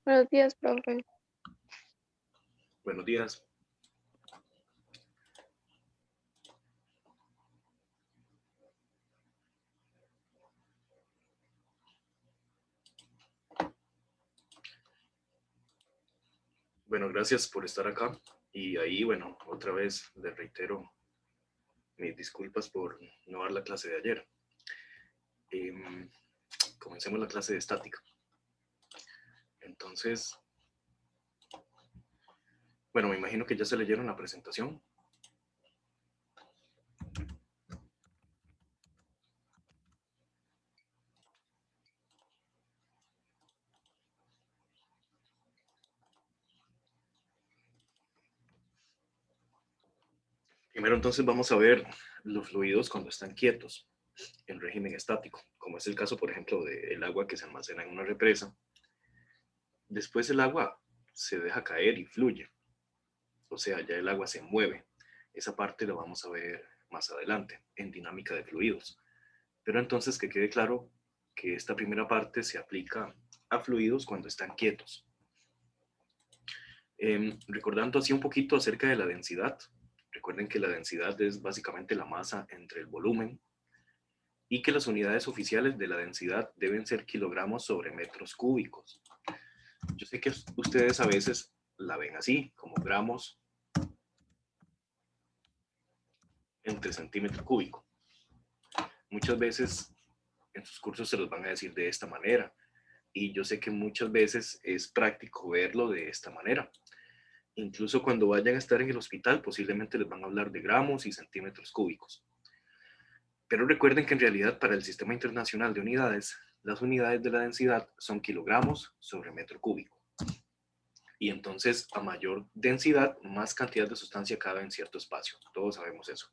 Buenos días, profe. Buenos días. Bueno, gracias por estar acá. Y ahí, bueno, otra vez les reitero mis disculpas por no dar la clase de ayer. Comencemos la clase de estática. Entonces, bueno, me imagino que ya se leyeron la presentación. Primero entonces vamos a ver los fluidos cuando están quietos en régimen estático, como es el caso, por ejemplo, del agua que se almacena en una represa. Después el agua se deja caer y fluye, o sea, ya el agua se mueve. Esa parte la vamos a ver más adelante en dinámica de fluidos. Pero entonces que quede claro que esta primera parte se aplica a fluidos cuando están quietos. Recordando así un poquito acerca de la densidad, recuerden que la densidad es básicamente la masa entre el volumen y que las unidades oficiales de la densidad deben ser kilogramos sobre metros cúbicos. Yo sé que ustedes a veces la ven así, como gramos entre centímetro cúbico. Muchas veces en sus cursos se los van a decir de esta manera, y yo sé que muchas veces es práctico verlo de esta manera. Incluso cuando vayan a estar en el hospital, posiblemente les van a hablar de gramos y centímetros cúbicos. Pero recuerden que en realidad para el Sistema Internacional de Unidades, las unidades de la densidad son kilogramos sobre metro cúbico. Y entonces, a mayor densidad, más cantidad de sustancia cabe en cierto espacio. Todos sabemos eso.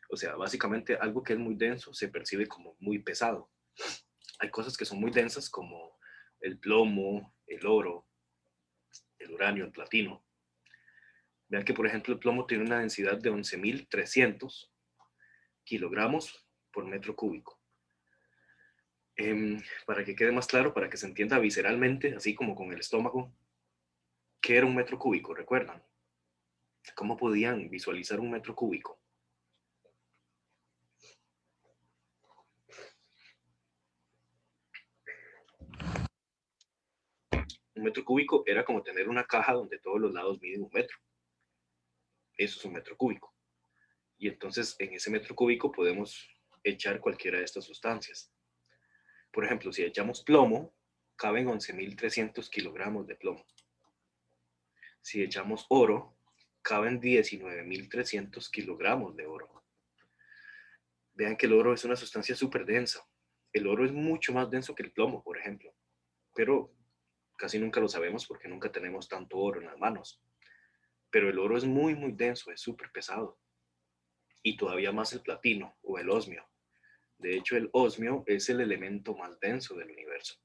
O sea, básicamente algo que es muy denso se percibe como muy pesado. Hay cosas que son muy densas como el plomo, el oro, el uranio, el platino. Vean que, por ejemplo, el plomo tiene una densidad de 11.300 kilogramos por metro cúbico. Para que quede más claro, para que se entienda visceralmente, así como con el estómago, ¿qué era un metro cúbico? ¿Recuerdan? ¿Cómo podían visualizar un metro cúbico? Un metro cúbico era como tener una caja donde todos los lados miden 1 metro. Eso es un metro cúbico. Y entonces en ese metro cúbico podemos echar cualquiera de estas sustancias. Por ejemplo, si echamos plomo, caben 11.300 kilogramos de plomo. Si echamos oro, caben 19.300 kilogramos de oro. Vean que el oro es una sustancia súper densa. El oro es mucho más denso que el plomo, por ejemplo. Pero casi nunca lo sabemos porque nunca tenemos tanto oro en las manos. Pero el oro es muy, muy denso, es súper pesado. Y todavía más el platino o el osmio. De hecho, el osmio es el elemento más denso del universo.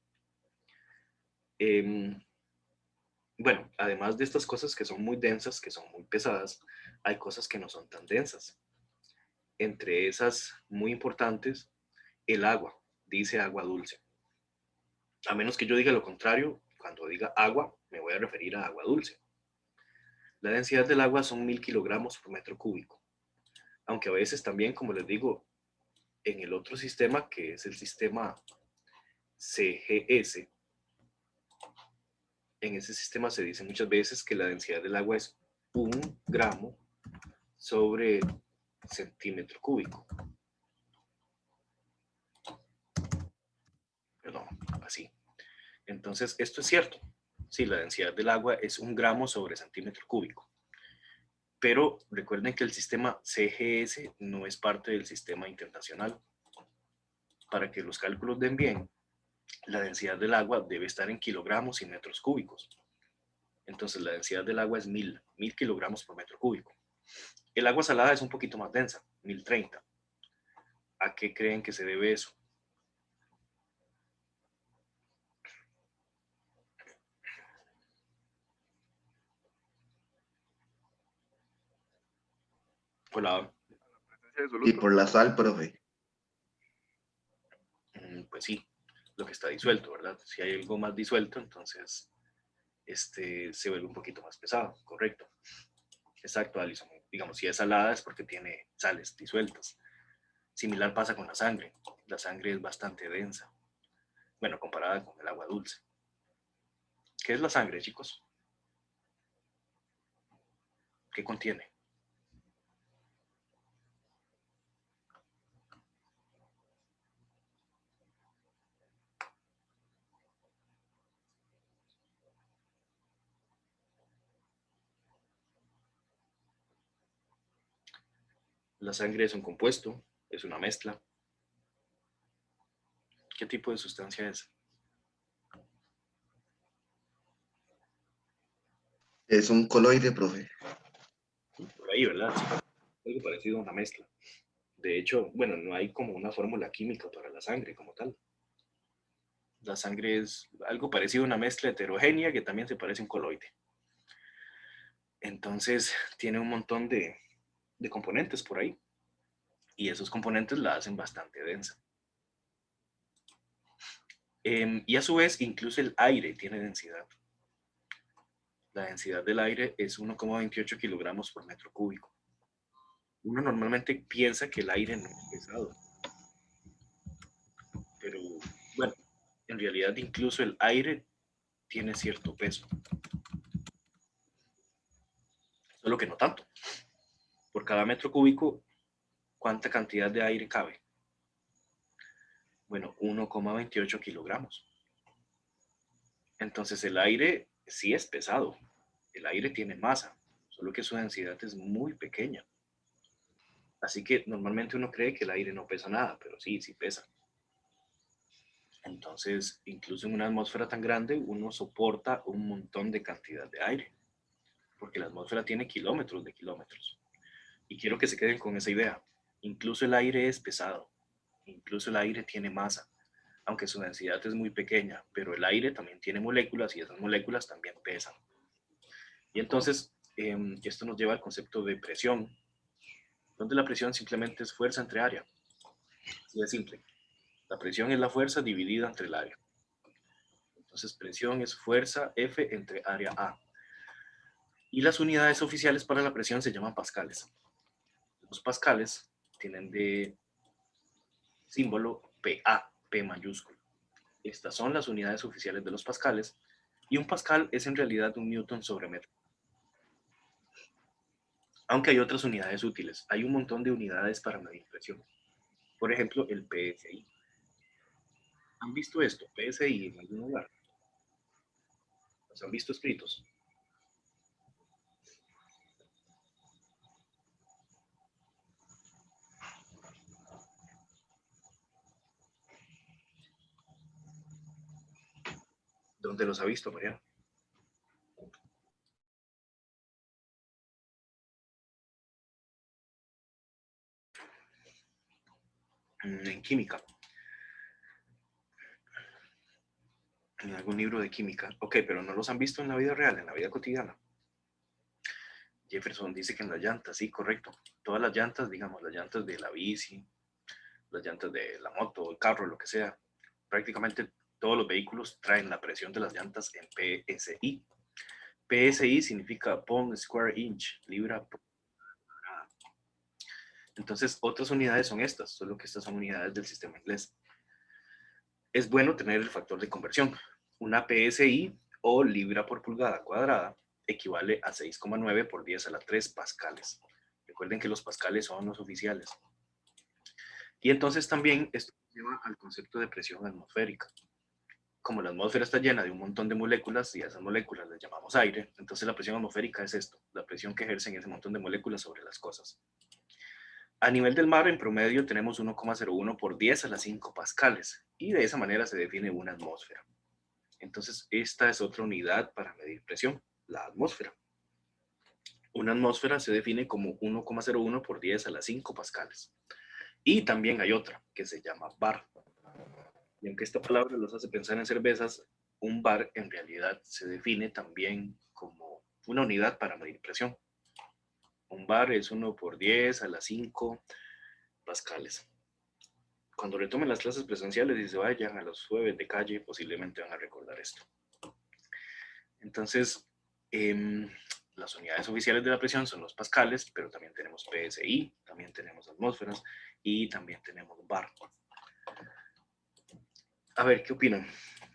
Bueno, además de estas cosas que son muy densas, que son muy pesadas, hay cosas que no son tan densas. Entre esas muy importantes, el agua, dice agua dulce. A menos que yo diga lo contrario, cuando diga agua, me voy a referir a agua dulce. La densidad del agua son 1.000 kilogramos por metro cúbico. Aunque a veces también, como les digo, en el otro sistema, que es el sistema CGS, en ese sistema se dice muchas veces que la densidad del agua es 1 gramo sobre centímetro cúbico. Perdón, así. Entonces, esto es cierto. Sí, la densidad del agua es 1 gramo sobre centímetro cúbico. Pero recuerden que el sistema CGS no es parte del sistema internacional. Para que los cálculos den bien, la densidad del agua debe estar en kilogramos y metros cúbicos. Entonces, la densidad del agua es 1.000 kilogramos por metro cúbico. El agua salada es un poquito más densa, 1.030. ¿A qué creen que se debe eso? Hola. Y por la sal, profe. Pues sí, lo que está disuelto, ¿verdad? Si hay algo más disuelto, entonces se vuelve un poquito más pesado, correcto. Exacto, Alison. Digamos, si es salada es porque tiene sales disueltas. Similar pasa con la sangre. La sangre es bastante densa. Bueno, comparada con el agua dulce. ¿Qué es la sangre, chicos? ¿Qué contiene? La sangre es un compuesto, es una mezcla. ¿Qué tipo de sustancia es? Es un coloide, profe. Por ahí, ¿verdad? Sí, algo parecido a una mezcla. De hecho, bueno, no hay como una fórmula química para la sangre como tal. La sangre es algo parecido a una mezcla heterogénea que también se parece a un coloide. Entonces, tiene un montón de componentes por ahí. Y esos componentes la hacen bastante densa. Y a su vez, incluso el aire tiene densidad. La densidad del aire es 1,28 kilogramos por metro cúbico. Uno normalmente piensa que el aire no es pesado, pero bueno, en realidad incluso el aire tiene cierto peso, solo que no tanto. Por cada metro cúbico, ¿cuánta cantidad de aire cabe? Bueno, 1,28 kilogramos. Entonces el aire sí es pesado, el aire tiene masa, solo que su densidad es muy pequeña. Así que normalmente uno cree que el aire no pesa nada, pero sí, sí pesa. Entonces, incluso en una atmósfera tan grande, uno soporta un montón de cantidad de aire, porque la atmósfera tiene kilómetros de kilómetros. Y quiero que se queden con esa idea. Incluso el aire es pesado, incluso el aire tiene masa, aunque su densidad es muy pequeña, pero el aire también tiene moléculas y esas moléculas también pesan. Y entonces, esto nos lleva al concepto de presión, donde la presión simplemente es fuerza entre área. Así de simple. La presión es la fuerza dividida entre el área. Entonces, presión es fuerza F entre área A. Y las unidades oficiales para la presión se llaman pascales. Los pascales tienen de símbolo PA, P mayúsculo. Estas son las unidades oficiales de los pascales. Y un pascal es en realidad un newton sobre metro. Aunque hay otras unidades útiles. Hay un montón de unidades para medir presión. Por ejemplo, el PSI. ¿Han visto esto? PSI en algún lugar. ¿Los han visto escritos? ¿Dónde los ha visto, María? En química. En algún libro de química. Ok, pero no los han visto en la vida real, en la vida cotidiana. Jefferson dice que en las llantas, sí, correcto. Todas las llantas, digamos, las llantas de la bici, las llantas de la moto, el carro, lo que sea, prácticamente todos los vehículos traen la presión de las llantas en PSI. PSI significa pound square inch, libra por pulgada. Entonces, otras unidades son estas, solo que estas son unidades del sistema inglés. Es bueno tener el factor de conversión. Una PSI o libra por pulgada cuadrada equivale a 6,9 por 10 a la 3 pascales. Recuerden que los pascales son los oficiales. Y entonces también esto lleva al concepto de presión atmosférica. Como la atmósfera está llena de un montón de moléculas y a esas moléculas les llamamos aire, entonces la presión atmosférica es esto, la presión que ejercen ese montón de moléculas sobre las cosas. A nivel del mar, en promedio, tenemos 1,01 por 10 a las 5 pascales y de esa manera se define una atmósfera. Entonces, esta es otra unidad para medir presión, la atmósfera. Una atmósfera se define como 1,01 por 10 a las 5 pascales. Y también hay otra que se llama bar. Y aunque esta palabra los hace pensar en cervezas, un bar en realidad se define también como una unidad para medir presión. Un bar es 1 por 10 a las 5 pascales. Cuando retomen las clases presenciales y se vayan a los jueves de calle, posiblemente van a recordar esto. Entonces, las unidades oficiales de la presión son los pascales, pero también tenemos PSI, también tenemos atmósferas y también tenemos bar. A ver, ¿qué opinan?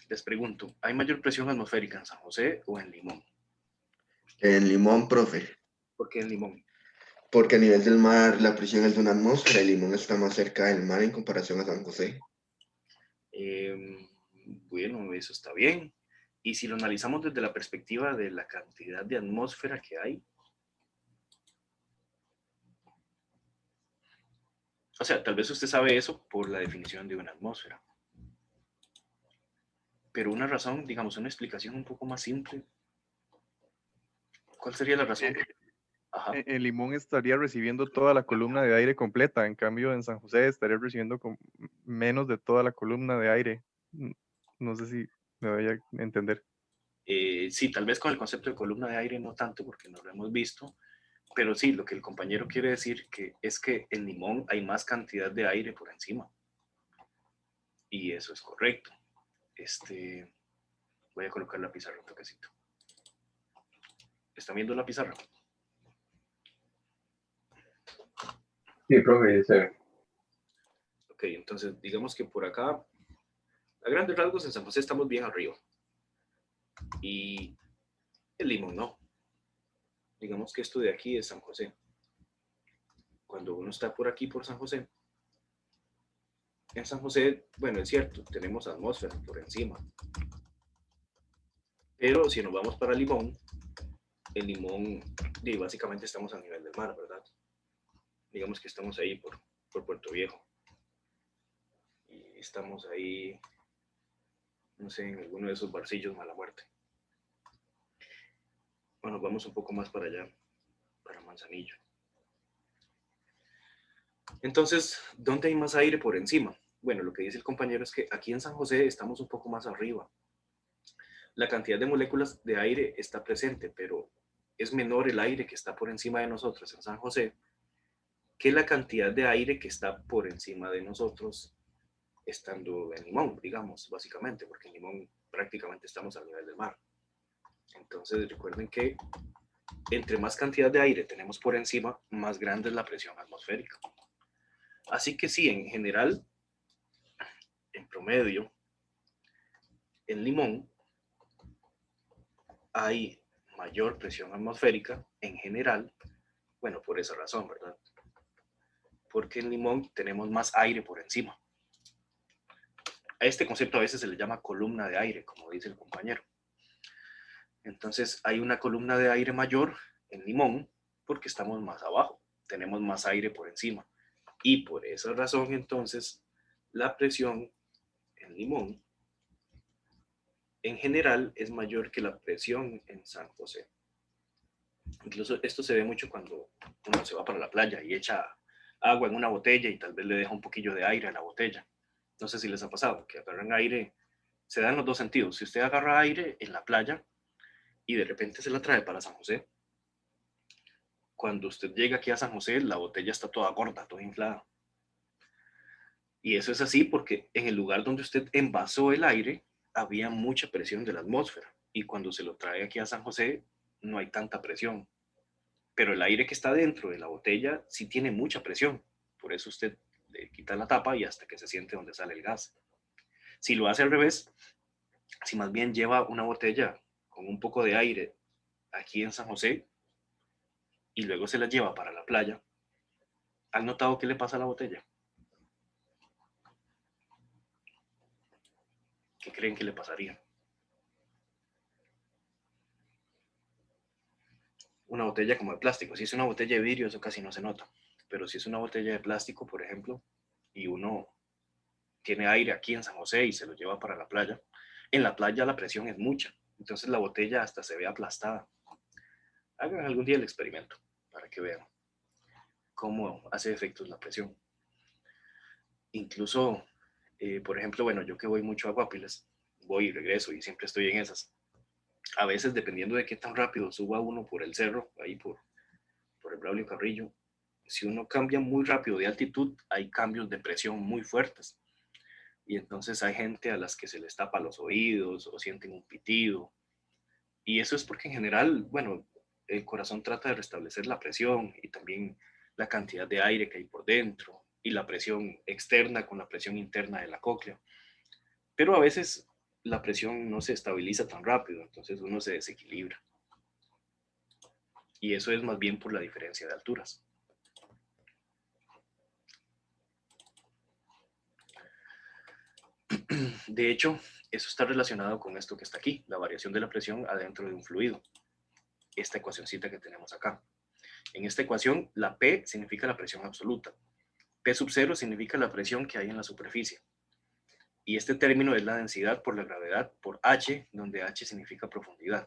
Les pregunto, ¿hay mayor presión atmosférica en San José o en Limón? En Limón, profe, ¿Por qué en Limón? porque a nivel del mar la presión es de una atmósfera y Limón está más cerca del mar en comparación a San José. Eh, bueno, eso está bien. Y si lo analizamos desde la perspectiva de la cantidad de atmósfera que hay, o sea, tal vez usted sabe eso por la definición de una atmósfera, pero una razón, digamos, una explicación un poco más simple, ¿cuál sería la razón? Ajá. En Limón estaría recibiendo toda la columna de aire completa, en cambio en San José estaría recibiendo menos de toda la columna de aire. No sé si me voy a entender. Sí, tal vez con el concepto de columna de aire no tanto porque no lo hemos visto, pero sí, lo que el compañero quiere decir es que en Limón hay más cantidad de aire por encima. Y eso es correcto. Voy a colocar la pizarra un toquecito. ¿Están viendo la pizarra? Sí, profe, sí. Ok, entonces digamos que por acá, a grandes rasgos en San José estamos bien arriba. Y el Limón no. Digamos que esto de aquí es San José. Cuando uno está por aquí, por San José, en San José, bueno, es cierto, tenemos atmósfera por encima. Pero si nos vamos para Limón, el Limón, básicamente estamos a nivel del mar, ¿verdad? Digamos que estamos ahí por Puerto Viejo. Y estamos ahí, no sé, en alguno de esos barcillos Mala Muerte. Bueno, vamos un poco más para allá, para Manzanillo. Entonces, ¿dónde hay más aire por encima? Bueno, lo que dice el compañero es que aquí en San José estamos un poco más arriba. La cantidad de moléculas de aire está presente, pero es menor el aire que está por encima de nosotros en San José que la cantidad de aire que está por encima de nosotros estando en Limón, digamos, básicamente, porque en Limón prácticamente estamos al nivel del mar. Entonces, recuerden que entre más cantidad de aire tenemos por encima, más grande es la presión atmosférica. Así que sí, en general, en promedio, en Limón hay mayor presión atmosférica en general, bueno, por esa razón, ¿verdad? Porque en Limón tenemos más aire por encima. A este concepto a veces se le llama columna de aire, como dice el compañero. Entonces hay una columna de aire mayor en Limón porque estamos más abajo, tenemos más aire por encima. Y por esa razón entonces la presión en Limón en general es mayor que la presión en San José. Incluso esto se ve mucho cuando uno se va para la playa y echa agua en una botella y tal vez le deja un poquillo de aire a la botella. No sé si les ha pasado, que agarran aire, se dan los dos sentidos. Si usted agarra aire en la playa y de repente se la trae para San José, cuando usted llega aquí a San José, la botella está toda gorda, toda inflada. Y eso es así porque en el lugar donde usted envasó el aire, había mucha presión de la atmósfera. Y cuando se lo trae aquí a San José, no hay tanta presión. Pero el aire que está dentro de la botella sí tiene mucha presión. Por eso usted le quita la tapa y hasta que se siente donde sale el gas. Si lo hace al revés, si más bien lleva una botella con un poco de aire aquí en San José y luego se la lleva para la playa, ¿han notado qué le pasa a la botella? ¿Qué creen que le pasaría? Una botella como de plástico. Si es una botella de vidrio, eso casi no se nota. Pero si es una botella de plástico, por ejemplo, y uno tiene aire aquí en San José y se lo lleva para la playa, en la playa la presión es mucha. Entonces la botella hasta se ve aplastada. Hagan algún día el experimento para que vean cómo hace efectos la presión. Incluso, por ejemplo, bueno, yo que voy mucho a Guapiles, voy y regreso y siempre estoy en esas. A veces, dependiendo de qué tan rápido suba uno por el cerro, ahí por el Braulio Carrillo, si uno cambia muy rápido de altitud, hay cambios de presión muy fuertes. Y entonces hay gente a las que se les tapa los oídos o sienten un pitido. Y eso es porque en general, bueno, el corazón trata de restablecer la presión y también la cantidad de aire que hay por dentro y la presión externa con la presión interna de la cóclea. Pero a veces la presión no se estabiliza tan rápido, entonces uno se desequilibra. Y eso es más bien por la diferencia de alturas. De hecho, eso está relacionado con esto que está aquí, la variación de la presión adentro de un fluido. Esta ecuacioncita que tenemos acá. En esta ecuación, la P significa la presión absoluta. P sub 0 significa la presión que hay en la superficie. Y este término es la densidad por la gravedad por H, donde H significa profundidad.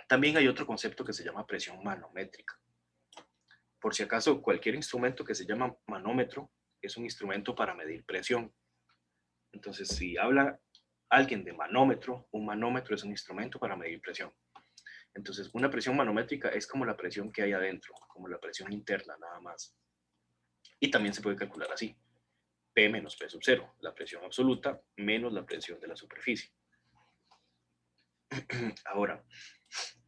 También hay otro concepto que se llama presión manométrica. Por si acaso, cualquier instrumento que se llama manómetro es un instrumento para medir presión. Entonces, si habla alguien de manómetro, un manómetro es un instrumento para medir presión. Entonces, una presión manométrica es como la presión que hay adentro, como la presión interna nada más. Y también se puede calcular así. P menos P sub 0, la presión absoluta menos la presión de la superficie. Ahora,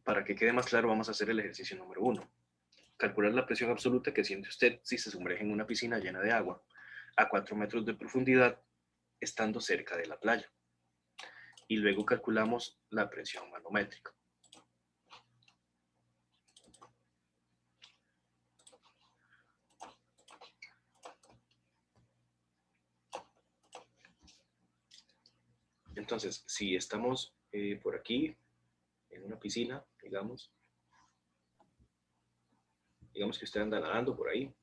para que quede más claro, vamos a hacer el ejercicio número 1. Calcular la presión absoluta que siente usted si se sumerge en una piscina llena de agua a 4 metros de profundidad, estando cerca de la playa. Y luego calculamos la presión manométrica. Entonces, si estamos por aquí, en una piscina, digamos que usted anda nadando por ahí,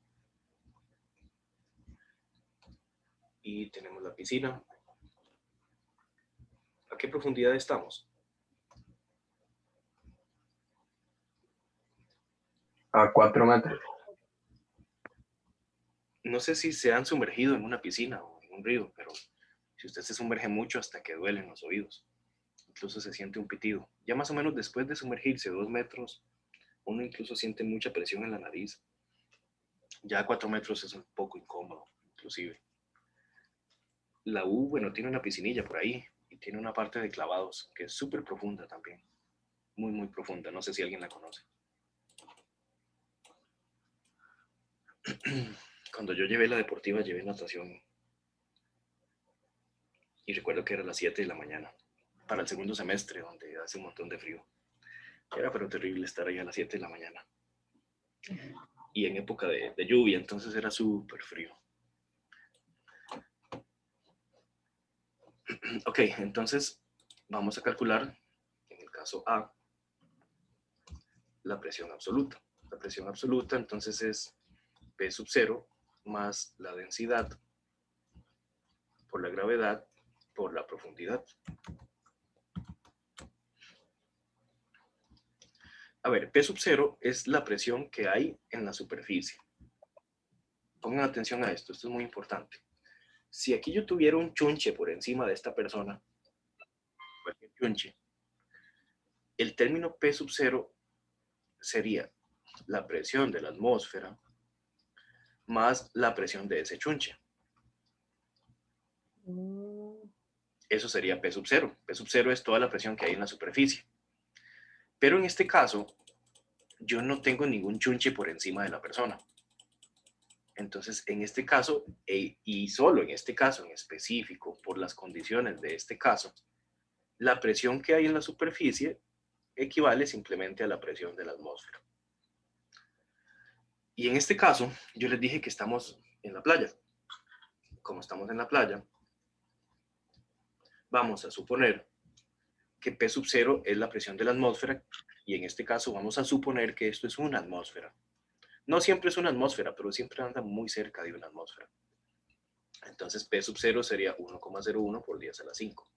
y tenemos la piscina. ¿A qué profundidad estamos? A 4 metros. No sé si se han sumergido en una piscina o en un río, pero si usted se sumerge mucho hasta que duelen los oídos, incluso se siente un pitido. Ya más o menos después de sumergirse 2 metros, uno incluso siente mucha presión en la nariz. Ya a 4 metros es un poco incómodo, inclusive. La U, bueno, tiene una piscinilla por ahí y tiene una parte de clavados que es súper profunda también. Muy, muy profunda. No sé si alguien la conoce. Cuando yo llevé la deportiva, llevé natación. Y recuerdo que era a las 7 de la mañana, para el segundo semestre, donde hace un montón de frío. Era pero terrible estar ahí a las 7 de la mañana. Y en época de lluvia, entonces era súper frío. Ok, entonces vamos a calcular, en el caso A, la presión absoluta. La presión absoluta entonces es P sub 0 más la densidad por la gravedad por la profundidad. A ver, P sub 0 es la presión que hay en la superficie. Pongan atención a esto es muy importante. Si aquí yo tuviera un chunche por encima de esta persona, cualquier chunche, el término P sub 0 sería la presión de la atmósfera más la presión de ese chunche. Eso sería P sub 0. P sub 0 es toda la presión que hay en la superficie. Pero en este caso, yo no tengo ningún chunche por encima de la persona. Entonces, en este caso, y solo en este caso en específico, por las condiciones de este caso, la presión que hay en la superficie equivale simplemente a la presión de la atmósfera. Y en este caso, yo les dije que estamos en la playa. Como estamos en la playa, vamos a suponer que P sub 0 es la presión de la atmósfera, y en este caso vamos a suponer que esto es una atmósfera. No siempre es una atmósfera, pero siempre anda muy cerca de una atmósfera. Entonces P sub 0 sería 1,01 por 10 a la 5.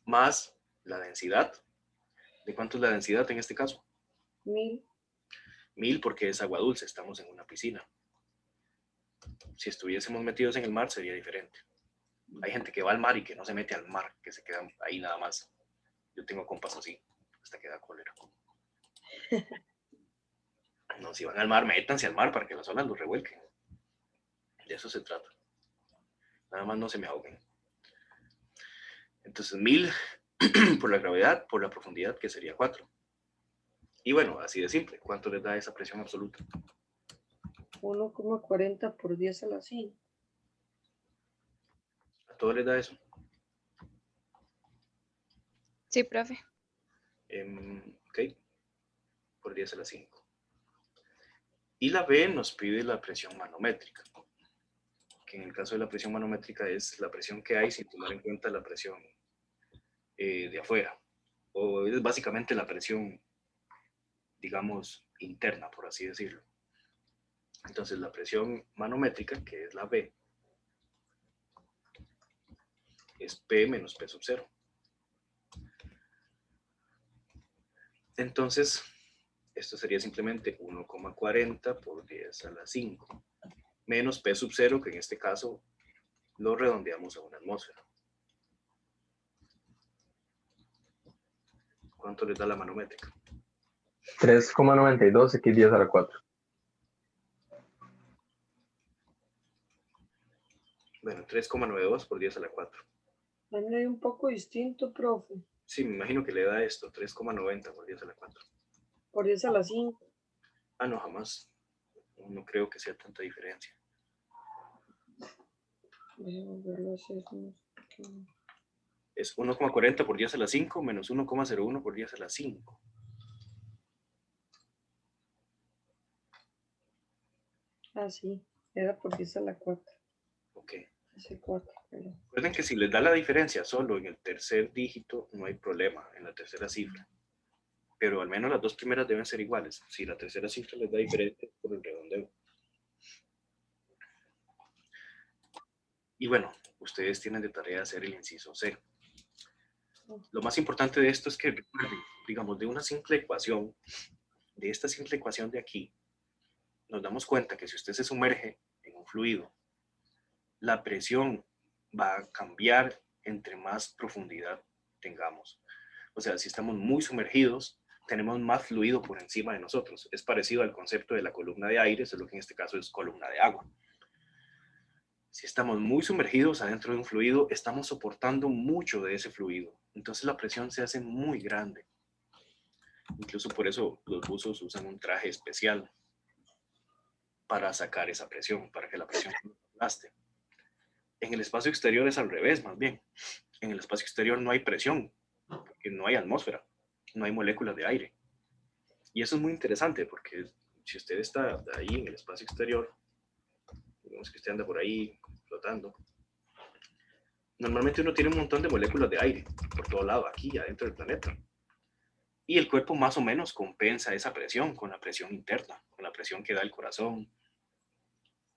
Más la densidad. ¿De cuánto es la densidad en este caso? 1000. 1000 porque es agua dulce, estamos en una piscina. Si estuviésemos metidos en el mar sería diferente. Hay gente que va al mar y que no se mete al mar, que se quedan ahí nada más. Yo tengo compas así, hasta que da cólera. No, si van al mar, métanse al mar para que las olas los revuelquen. De eso se trata. Nada más no se me ahoguen. Entonces 1000 por la gravedad, por la profundidad, que sería 4. Y bueno, así de simple. ¿Cuánto les da esa presión absoluta? 1,40 por 10 a la 5. ¿A todos les da eso? Sí, profe. Ok, por 10 a la 5. Y la B nos pide la presión manométrica, que en el caso de la presión manométrica es la presión que hay sin tomar en cuenta la presión de afuera, o es básicamente la presión, digamos, interna, por así decirlo. Entonces la presión manométrica, que es la B, es P menos P sub 0. Entonces, esto sería simplemente 1,40 por 10 a la 5, menos P sub 0, que en este caso lo redondeamos a una atmósfera. ¿Cuánto les da la manométrica? 3,92 x 10 a la 4. Bueno, 3,92 por 10 a la 4. A mí me dio un poco distinto, profe. Sí, me imagino que le da esto, 3,90 por 10 a la 4. Por 10 a la 5. Ah, no, jamás. No creo que sea tanta diferencia. Déjame verlo así. Es 1,40 por 10 a la 5 menos 1,01 por 10 a la 5. Ah, sí. Era por 10 a la 4. Ok. Ese 4, pero... Recuerden que si les da la diferencia solo en el tercer dígito, no hay problema, en la tercera cifra. Pero al menos las dos primeras deben ser iguales. Si la tercera cifra les da diferente, por el redondeo. Y bueno, ustedes tienen de tarea hacer el inciso C. Lo más importante de esto es que recuerden, digamos, de una simple ecuación, de esta simple ecuación de aquí, nos damos cuenta que si usted se sumerge en un fluido, la presión va a cambiar entre más profundidad tengamos. O sea, si estamos muy sumergidos, tenemos más fluido por encima de nosotros. Es parecido al concepto de la columna de aire, solo que en este caso es columna de agua. Si estamos muy sumergidos adentro de un fluido, estamos soportando mucho de ese fluido. Entonces la presión se hace muy grande. Incluso por eso los buzos usan un traje especial para sacar esa presión, para que la presión no gaste. En el espacio exterior es al revés, más bien. En el espacio exterior no hay presión, porque no hay atmósfera, no hay moléculas de aire. Y eso es muy interesante, porque si usted está ahí en el espacio exterior, digamos que usted anda por ahí flotando, normalmente uno tiene un montón de moléculas de aire por todo lado, aquí adentro del planeta. Y el cuerpo más o menos compensa esa presión con la presión interna, con la presión que da el corazón,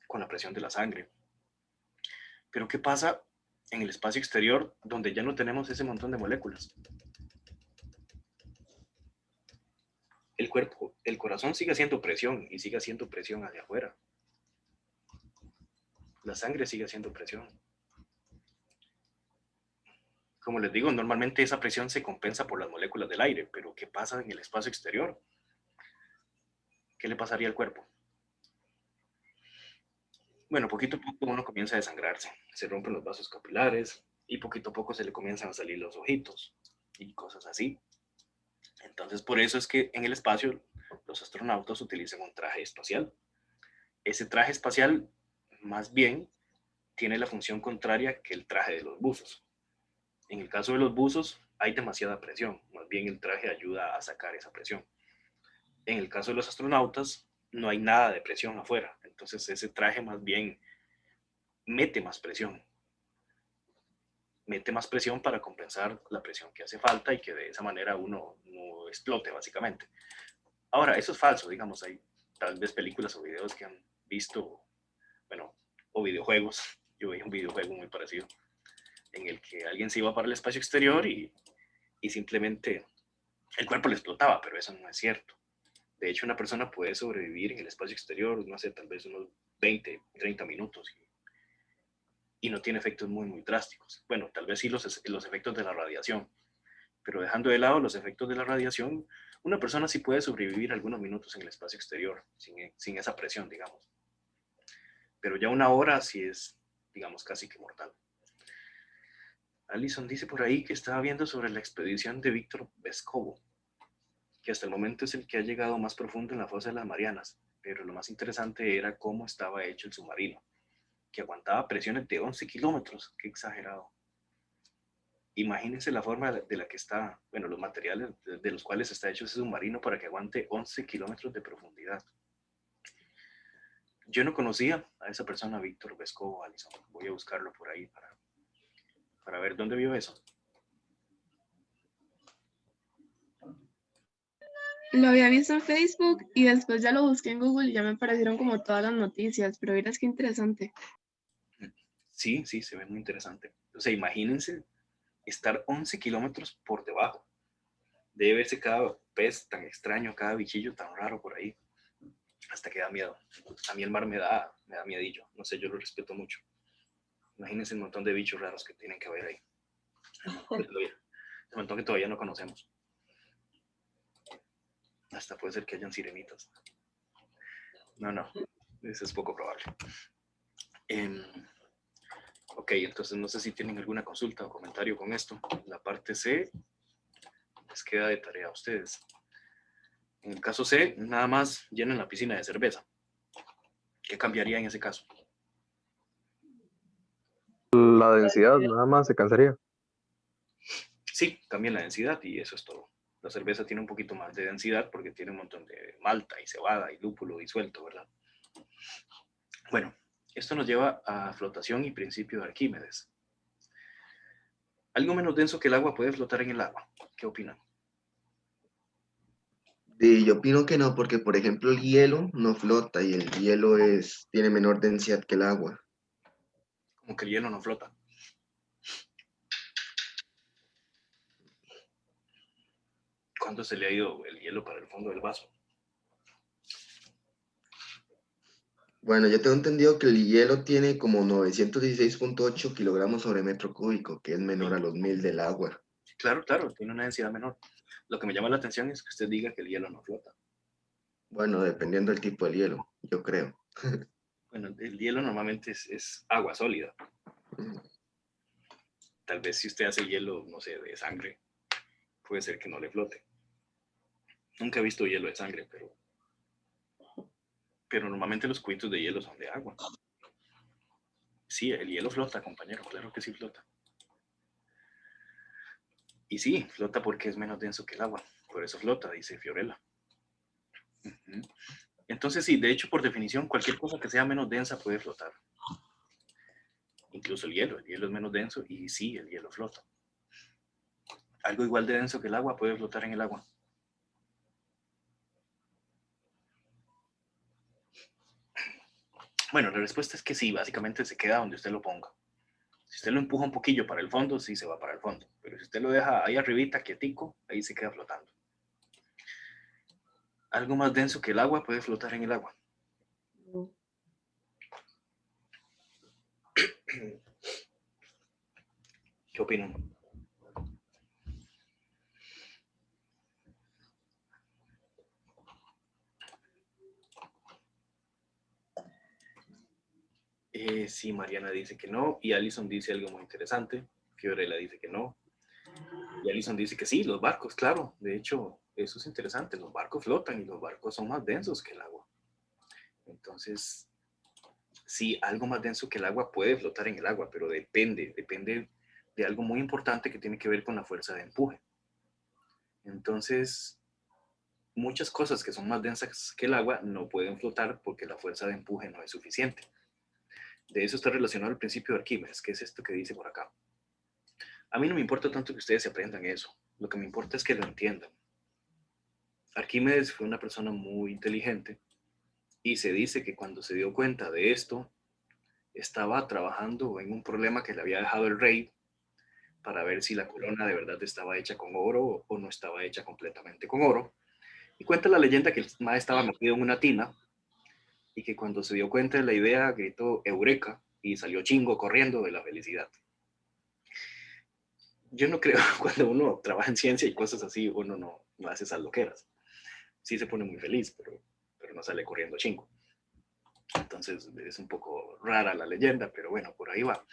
con la presión de la sangre. Pero ¿qué pasa en el espacio exterior donde ya no tenemos ese montón de moléculas? El cuerpo, el corazón sigue haciendo presión y sigue haciendo presión hacia afuera. La sangre sigue haciendo presión. Como les digo, normalmente esa presión se compensa por las moléculas del aire, pero ¿qué pasa en el espacio exterior? ¿Qué le pasaría al cuerpo? Bueno, poquito a poco uno comienza a desangrarse, se rompen los vasos capilares y poquito a poco se le comienzan a salir los ojitos y cosas así. Entonces, por eso es que en el espacio los astronautas utilizan un traje espacial. Ese traje espacial, más bien, tiene la función contraria que el traje de los buzos. En el caso de los buzos, hay demasiada presión, más bien el traje ayuda a sacar esa presión. En el caso de los astronautas, no hay nada de presión afuera, entonces ese traje más bien mete más presión para compensar la presión que hace falta y que de esa manera uno no explote, básicamente. Ahora, eso es falso, digamos, hay tal vez películas o videos que han visto, bueno, o videojuegos. Yo vi un videojuego muy parecido en el que alguien se iba para el espacio exterior y simplemente el cuerpo le explotaba, pero eso no es cierto. De hecho, una persona puede sobrevivir en el espacio exterior, no sé, tal vez unos 20, 30 minutos y no tiene efectos muy, muy drásticos. Bueno, tal vez sí los efectos de la radiación, pero dejando de lado los efectos de la radiación, una persona sí puede sobrevivir algunos minutos en el espacio exterior, sin esa presión, digamos. Pero ya una hora sí es, digamos, casi que mortal. Alison dice por ahí que estaba viendo sobre la expedición de Víctor Vescovo, que hasta el momento es el que ha llegado más profundo en la fosa de las Marianas, pero lo más interesante era cómo estaba hecho el submarino, que aguantaba presiones de 11 kilómetros, qué exagerado. Imagínense la forma de la que está, bueno, los materiales de los cuales está hecho ese submarino para que aguante 11 kilómetros de profundidad. Yo no conocía a esa persona, Víctor Vescovo, Alison. Voy a buscarlo por ahí para ver dónde vio eso. Lo había visto en Facebook y después ya lo busqué en Google y ya me aparecieron como todas las noticias, pero verás qué interesante. Sí, sí, se ve muy interesante. O sea, imagínense estar 11 kilómetros por debajo. Debe verse cada pez tan extraño, cada bichillo tan raro por ahí. Hasta que da miedo. A mí el mar me da miedillo. No sé, yo lo respeto mucho. Imagínense el montón de bichos raros que tienen que haber ahí. El montón que todavía no conocemos. Hasta puede ser que hayan sirenitas. No, eso es poco probable. Ok, entonces no sé si tienen alguna consulta o comentario con esto. La parte C les queda de tarea a ustedes. En el caso C, nada más llenen la piscina de cerveza. ¿Qué cambiaría en ese caso? La densidad nada más se cansaría. Sí, cambian la densidad y eso es todo. La cerveza tiene un poquito más de densidad porque tiene un montón de malta y cebada y lúpulo disuelto, ¿verdad? Bueno, esto nos lleva a flotación y principio de Arquímedes. Algo menos denso que el agua puede flotar en el agua. ¿Qué opinan? Y yo opino que no, porque por ejemplo el hielo no flota y el hielo tiene menor densidad que el agua. Como que el hielo no flota. ¿Cuándo se le ha ido el hielo para el fondo del vaso? Bueno, yo tengo entendido que el hielo tiene como 916.8 kilogramos sobre metro cúbico, que es menor a los 1000 del agua. Claro, tiene una densidad menor. Lo que me llama la atención es que usted diga que el hielo no flota. Bueno, dependiendo del tipo de hielo, yo creo. Bueno, el hielo normalmente es agua sólida. Tal vez si usted hace hielo, no sé, de sangre, puede ser que no le flote. Nunca he visto hielo de sangre, pero normalmente los cubitos de hielo son de agua. Sí, el hielo flota, compañero, claro que sí flota. Y sí, flota porque es menos denso que el agua. Por eso flota, dice Fiorella. Entonces sí, de hecho, por definición, cualquier cosa que sea menos densa puede flotar. Incluso el hielo es menos denso y sí, el hielo flota. Algo igual de denso que el agua puede flotar en el agua. Bueno, la respuesta es que sí, básicamente se queda donde usted lo ponga. Si usted lo empuja un poquillo para el fondo, sí se va para el fondo. Pero si usted lo deja ahí arribita, quietico, ahí se queda flotando. Algo más denso que el agua puede flotar en el agua. No. ¿Qué opinan? Sí, Mariana dice que no, y Alison dice algo muy interesante. Fiorella dice que no. Y Alison dice que sí, los barcos, claro. De hecho, eso es interesante. Los barcos flotan y los barcos son más densos que el agua. Entonces, sí, algo más denso que el agua puede flotar en el agua, pero depende de algo muy importante que tiene que ver con la fuerza de empuje. Entonces, muchas cosas que son más densas que el agua no pueden flotar porque la fuerza de empuje no es suficiente. De eso está relacionado el principio de Arquímedes, que es esto que dice por acá. A mí no me importa tanto que ustedes se aprendan eso. Lo que me importa es que lo entiendan. Arquímedes fue una persona muy inteligente y se dice que cuando se dio cuenta de esto, estaba trabajando en un problema que le había dejado el rey para ver si la corona de verdad estaba hecha con oro o no estaba hecha completamente con oro. Y cuenta la leyenda que el mae estaba metido en una tina y que cuando se dio cuenta de la idea gritó Eureka y salió chingo corriendo de la felicidad. Yo no creo, cuando uno trabaja en ciencia y cosas así, uno no hace esas loqueras. Sí se pone muy feliz, pero no sale corriendo chingo. Entonces es un poco rara la leyenda, pero bueno, por ahí va.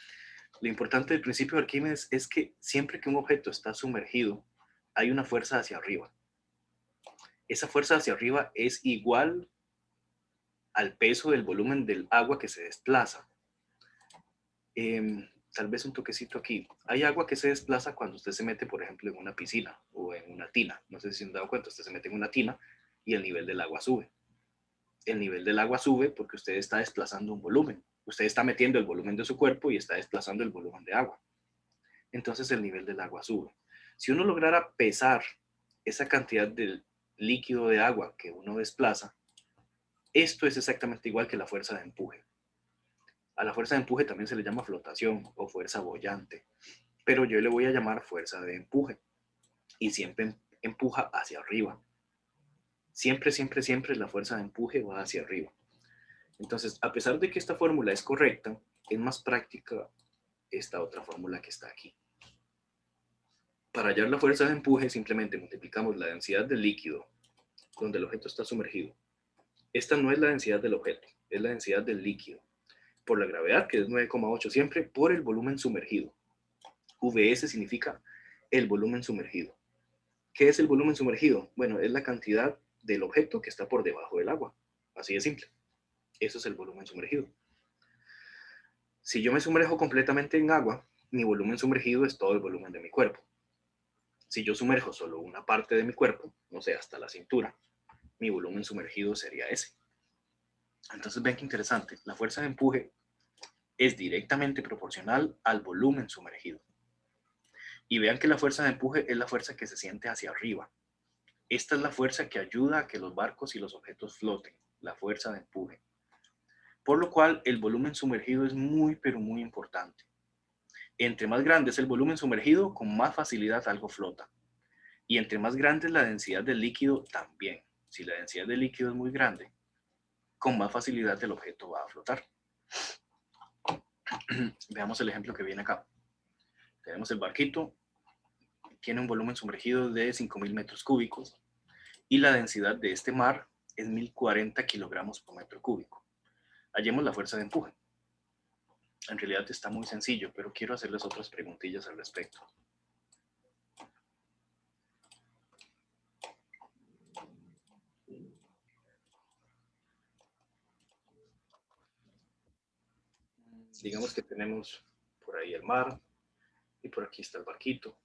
Lo importante del principio de Arquímedes es que siempre que un objeto está sumergido, hay una fuerza hacia arriba. Esa fuerza hacia arriba es igual al peso del volumen del agua que se desplaza. Tal vez un toquecito aquí. Hay agua que se desplaza cuando usted se mete, por ejemplo, en una piscina o en una tina. No sé si se han dado cuenta, usted se mete en una tina y el nivel del agua sube. El nivel del agua sube porque usted está desplazando un volumen. Usted está metiendo el volumen de su cuerpo y está desplazando el volumen de agua. Entonces el nivel del agua sube. Si uno lograra pesar esa cantidad de líquido de agua que uno desplaza, esto es exactamente igual que la fuerza de empuje. A la fuerza de empuje también se le llama flotación o fuerza boyante, pero yo le voy a llamar fuerza de empuje y siempre empuja hacia arriba. Siempre, siempre, siempre la fuerza de empuje va hacia arriba. Entonces, a pesar de que esta fórmula es correcta, es más práctica esta otra fórmula que está aquí. Para hallar la fuerza de empuje, simplemente multiplicamos la densidad del líquido donde el objeto está sumergido. Esta no es la densidad del objeto, es la densidad del líquido. Por la gravedad, que es 9,8 siempre, por el volumen sumergido. VS significa el volumen sumergido. ¿Qué es el volumen sumergido? Bueno, es la cantidad del objeto que está por debajo del agua. Así de simple. Eso es el volumen sumergido. Si yo me sumerjo completamente en agua, mi volumen sumergido es todo el volumen de mi cuerpo. Si yo sumerjo solo una parte de mi cuerpo, no sé, hasta la cintura, mi volumen sumergido sería ese. Entonces ven qué interesante. La fuerza de empuje es directamente proporcional al volumen sumergido. Y vean que la fuerza de empuje es la fuerza que se siente hacia arriba. Esta es la fuerza que ayuda a que los barcos y los objetos floten, la fuerza de empuje. Por lo cual, el volumen sumergido es muy, pero muy importante. Entre más grande es el volumen sumergido, con más facilidad algo flota. Y entre más grande es la densidad del líquido, también. Si la densidad del líquido es muy grande, con más facilidad el objeto va a flotar. Veamos el ejemplo que viene acá. Tenemos el barquito, tiene un volumen sumergido de 5.000 metros cúbicos y la densidad de este mar es 1.040 kilogramos por metro cúbico. Hallemos la fuerza de empuje. En realidad está muy sencillo, pero quiero hacerles otras preguntillas al respecto. Digamos que tenemos por ahí el mar y por aquí está el barquito.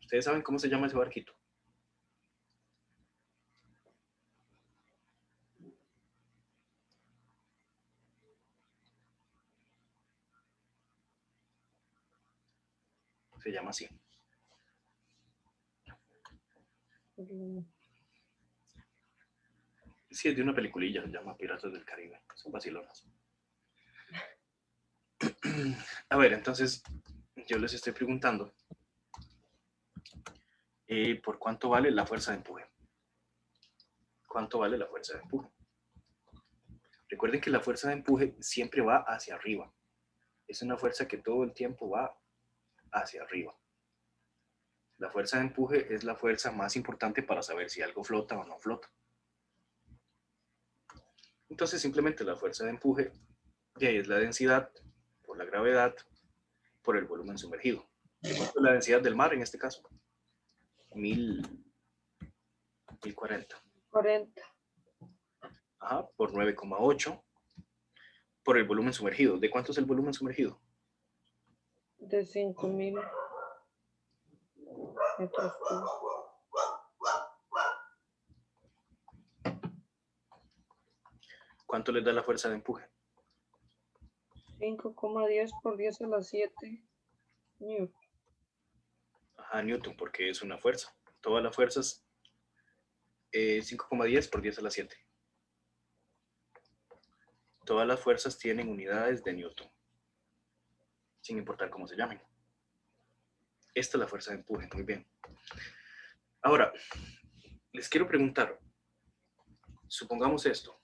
¿Ustedes saben cómo se llama ese barquito? Se llama así. Sí, es de una peliculilla, se llama Piratas del Caribe. Son vacilonas. A ver, entonces yo les estoy preguntando ¿por cuánto vale la fuerza de empuje? ¿Cuánto vale la fuerza de empuje? Recuerden que la fuerza de empuje siempre va hacia arriba. Es una fuerza que todo el tiempo va hacia arriba. La fuerza de empuje es la fuerza más importante para saber si algo flota o no flota. Entonces simplemente la fuerza de empuje de ahí es la densidad por la gravedad por el volumen sumergido. ¿Cuánto es la densidad del mar en este caso? 1040. 40. Ajá, por 9,8 por el volumen sumergido. ¿De cuánto es el volumen sumergido? De 5.000 metros cúbicos. ¿Cuánto les da la fuerza de empuje? 5,10 por 10 a la 7 newton. Ajá, Newton, porque es una fuerza. Todas las fuerzas, 5,10 por 10 a la 7. Todas las fuerzas tienen unidades de Newton, sin importar cómo se llamen. Esta es la fuerza de empuje, muy bien. Ahora, les quiero preguntar, supongamos esto.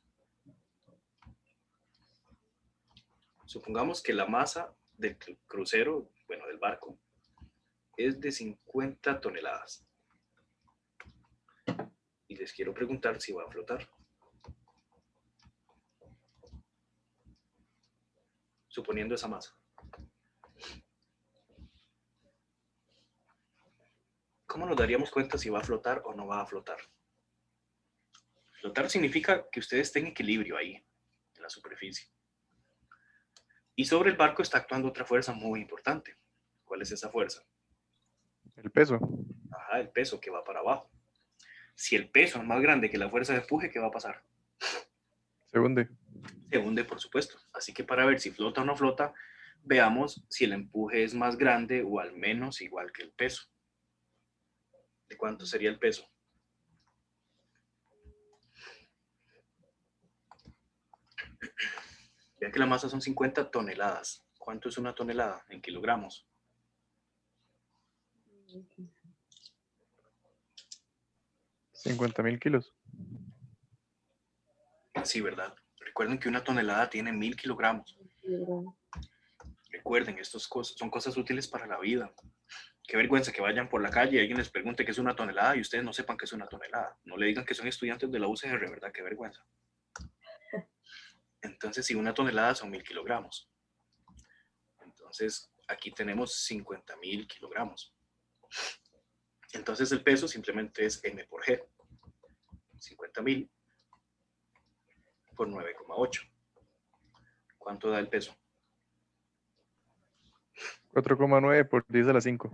Supongamos que la masa del crucero, bueno, del barco, es de 50 toneladas. Y les quiero preguntar si va a flotar. Suponiendo esa masa. nos daríamos cuenta si va a flotar o no va a flotar? Flotar significa que ustedes estén en equilibrio ahí, en la superficie. Y sobre el barco está actuando otra fuerza muy importante. ¿Cuál es esa fuerza? El peso. Ajá, el peso que va para abajo. Si el peso es más grande que la fuerza de empuje, ¿qué va a pasar? Se hunde. Se hunde, por supuesto. Así que para ver si flota o no flota, veamos si el empuje es más grande o al menos igual que el peso. ¿De cuánto sería el peso? Vean que la masa son 50 toneladas. ¿Cuánto es una tonelada en kilogramos? 50.000 kilos. Sí, ¿verdad? Recuerden que una tonelada tiene 1000 kilogramos. Recuerden, estas cosas son cosas útiles para la vida. Qué vergüenza que vayan por la calle y alguien les pregunte qué es una tonelada y ustedes no sepan qué es una tonelada. No le digan que son estudiantes de la UCR, ¿verdad? Qué vergüenza. Entonces, si una tonelada son 1000 kilogramos. Entonces, aquí tenemos 50.000 kilogramos. Entonces, el peso simplemente es M por G. 50.000 por 9,8. ¿Cuánto da el peso? 4,9 por 10 a la 5.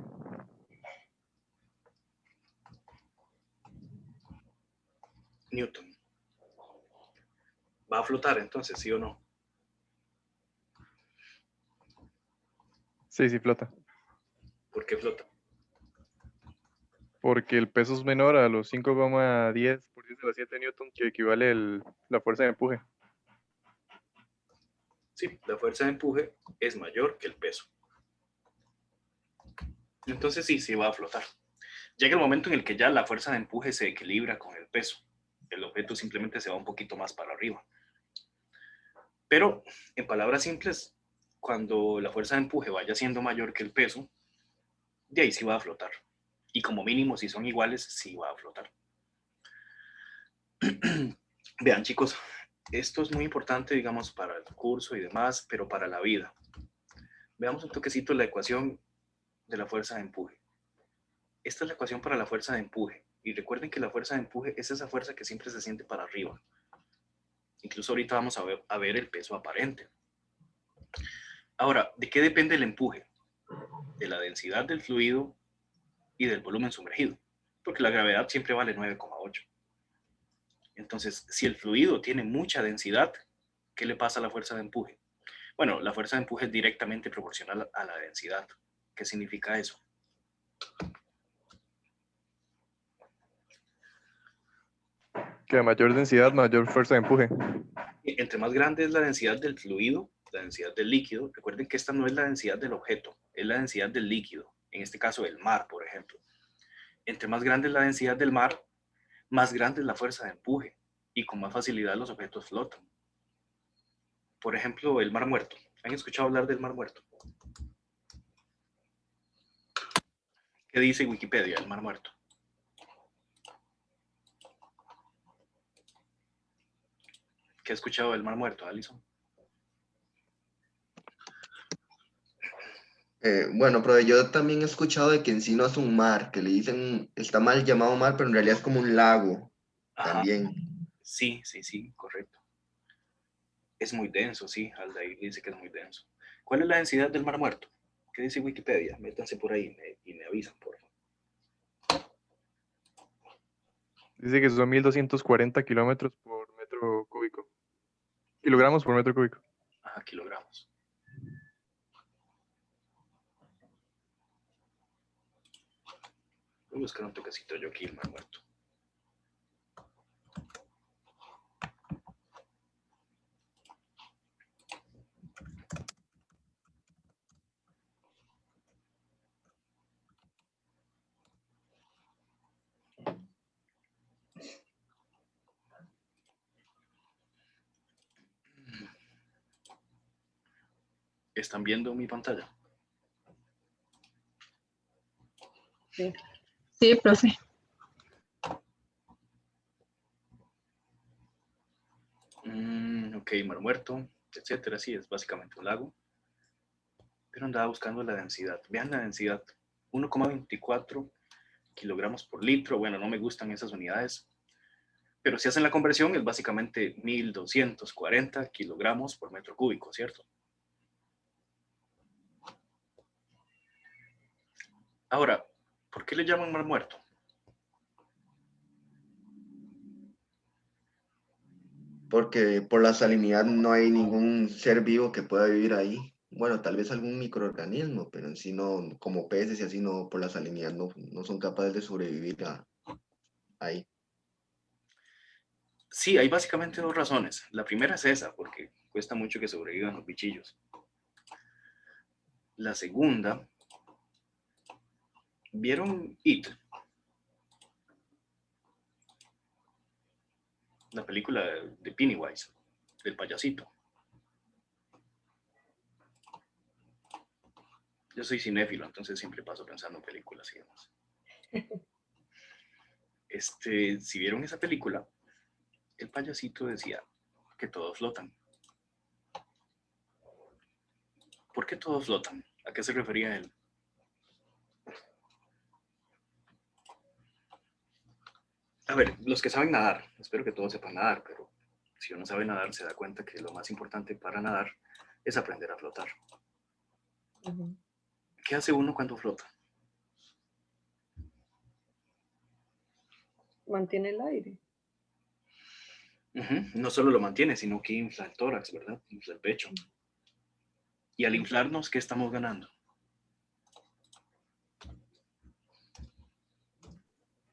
Newton. ¿Va a flotar entonces, sí o no? Sí, sí flota. ¿Por qué flota? Porque el peso es menor a los 5,10 por 10 a la 7 newton, que equivale la fuerza de empuje. Sí, la fuerza de empuje es mayor que el peso. Entonces sí va a flotar. Llega el momento en el que ya la fuerza de empuje se equilibra con el peso. El objeto simplemente se va un poquito más para arriba. Pero, en palabras simples, cuando la fuerza de empuje vaya siendo mayor que el peso, de ahí sí va a flotar. Y como mínimo, si son iguales, sí va a flotar. Vean, chicos, esto es muy importante, digamos, para el curso y demás, pero para la vida. Veamos un toquecito la ecuación de la fuerza de empuje. Esta es la ecuación para la fuerza de empuje. Y recuerden que la fuerza de empuje es esa fuerza que siempre se siente para arriba. Incluso ahorita vamos a ver el peso aparente. Ahora, ¿de qué depende el empuje? De la densidad del fluido y del volumen sumergido. Porque la gravedad siempre vale 9,8. Entonces, si el fluido tiene mucha densidad, ¿qué le pasa a la fuerza de empuje? Bueno, la fuerza de empuje es directamente proporcional a la densidad. ¿Qué significa eso? Que a mayor densidad, mayor fuerza de empuje. Entre más grande es la densidad del fluido, la densidad del líquido, recuerden que esta no es la densidad del objeto, es la densidad del líquido, en este caso el mar, por ejemplo. Entre más grande es la densidad del mar, más grande es la fuerza de empuje y con más facilidad los objetos flotan. Por ejemplo, el mar muerto. ¿Han escuchado hablar del mar muerto? ¿Qué dice Wikipedia del mar muerto? ¿Qué ha escuchado del mar muerto, Alison? Bueno, pero yo también he escuchado de que en sí no es un mar, que le dicen, está mal llamado mar, pero en realidad es como un lago Ajá. también. Sí, correcto. Es muy denso, sí, Aldair dice que es muy denso. ¿Cuál es la densidad del mar muerto? ¿Qué dice Wikipedia? Métanse por ahí y me avisan, por favor. Dice que son 1240 kilómetros por metro cúbico. Kilogramos por metro cúbico. Ajá, kilogramos. Voy a buscar un toquecito yo aquí, el mar muerto. ¿Están viendo mi pantalla? Sí. Sí, profe. Ok, mar muerto, etcétera. Sí, es básicamente un lago. Pero andaba buscando la densidad. Vean la densidad. 1,24 kilogramos por litro. Bueno, no me gustan esas unidades, pero si hacen la conversión es básicamente 1240 kilogramos por metro cúbico, ¿cierto? Ahora, ¿por qué le llaman mar muerto? Porque por la salinidad no hay ningún ser vivo que pueda vivir ahí. Bueno, tal vez algún microorganismo, pero en sí no, como peces y así no, por la salinidad no son capaces de sobrevivir ahí. Sí, hay básicamente dos razones. La primera es esa, porque cuesta mucho que sobrevivan los bichillos. La segunda, ¿vieron It? La película de Pennywise, del payasito. Yo soy cinéfilo, entonces siempre paso pensando en películas y demás. Si vieron esa película, el payasito decía que todos flotan. ¿Por qué todos flotan? ¿A qué se refería él? A ver, los que saben nadar, espero que todos sepan nadar, pero si uno sabe nadar se da cuenta que lo más importante para nadar es aprender a flotar. Ujú. ¿Qué hace uno cuando flota? Mantiene el aire. No solo lo mantiene, sino que infla el tórax, ¿verdad? Infla el pecho. Y al inflarnos, ¿qué estamos ganando?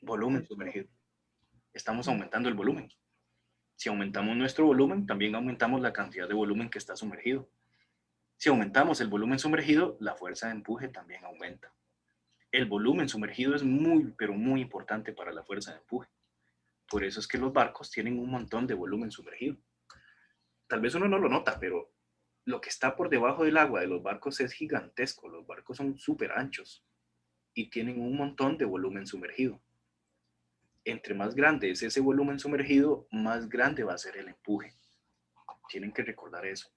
Volumen sumergido. Estamos aumentando el volumen. Si aumentamos nuestro volumen, también aumentamos la cantidad de volumen que está sumergido. Si aumentamos el volumen sumergido, la fuerza de empuje también aumenta. El volumen sumergido es muy, pero muy importante para la fuerza de empuje. Por eso es que los barcos tienen un montón de volumen sumergido. Tal vez uno no lo nota, pero lo que está por debajo del agua de los barcos es gigantesco. Los barcos son súper anchos y tienen un montón de volumen sumergido. Entre más grande es ese volumen sumergido, más grande va a ser el empuje. Tienen que recordar eso.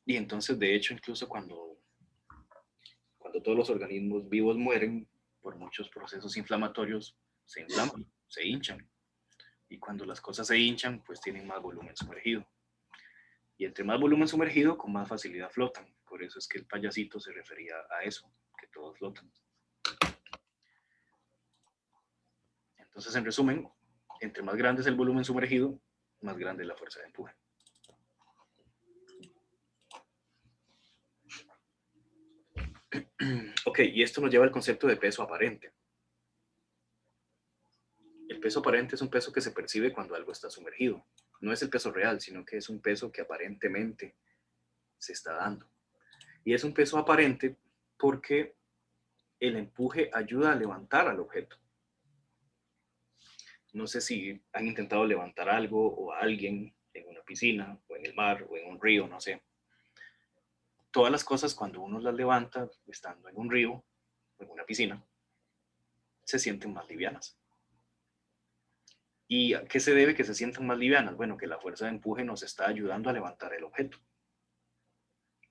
Y entonces, de hecho, incluso cuando todos los organismos vivos mueren por muchos procesos inflamatorios, se inflaman, se hinchan. Y cuando las cosas se hinchan, pues tienen más volumen sumergido. Y entre más volumen sumergido, con más facilidad flotan. Por eso es que el payasito se refería a eso, que todos flotan. Entonces, en resumen, entre más grande es el volumen sumergido, más grande es la fuerza de empuje. Ok, y esto nos lleva al concepto de peso aparente. El peso aparente es un peso que se percibe cuando algo está sumergido. No es el peso real, sino que es un peso que aparentemente se está dando. Y es un peso aparente porque el empuje ayuda a levantar al objeto. No sé si han intentado levantar algo o a alguien en una piscina o en el mar o en un río, no sé. Todas las cosas cuando uno las levanta estando en un río o en una piscina se sienten más livianas. ¿Y a qué se debe que se sientan más livianas? Bueno, que la fuerza de empuje nos está ayudando a levantar el objeto.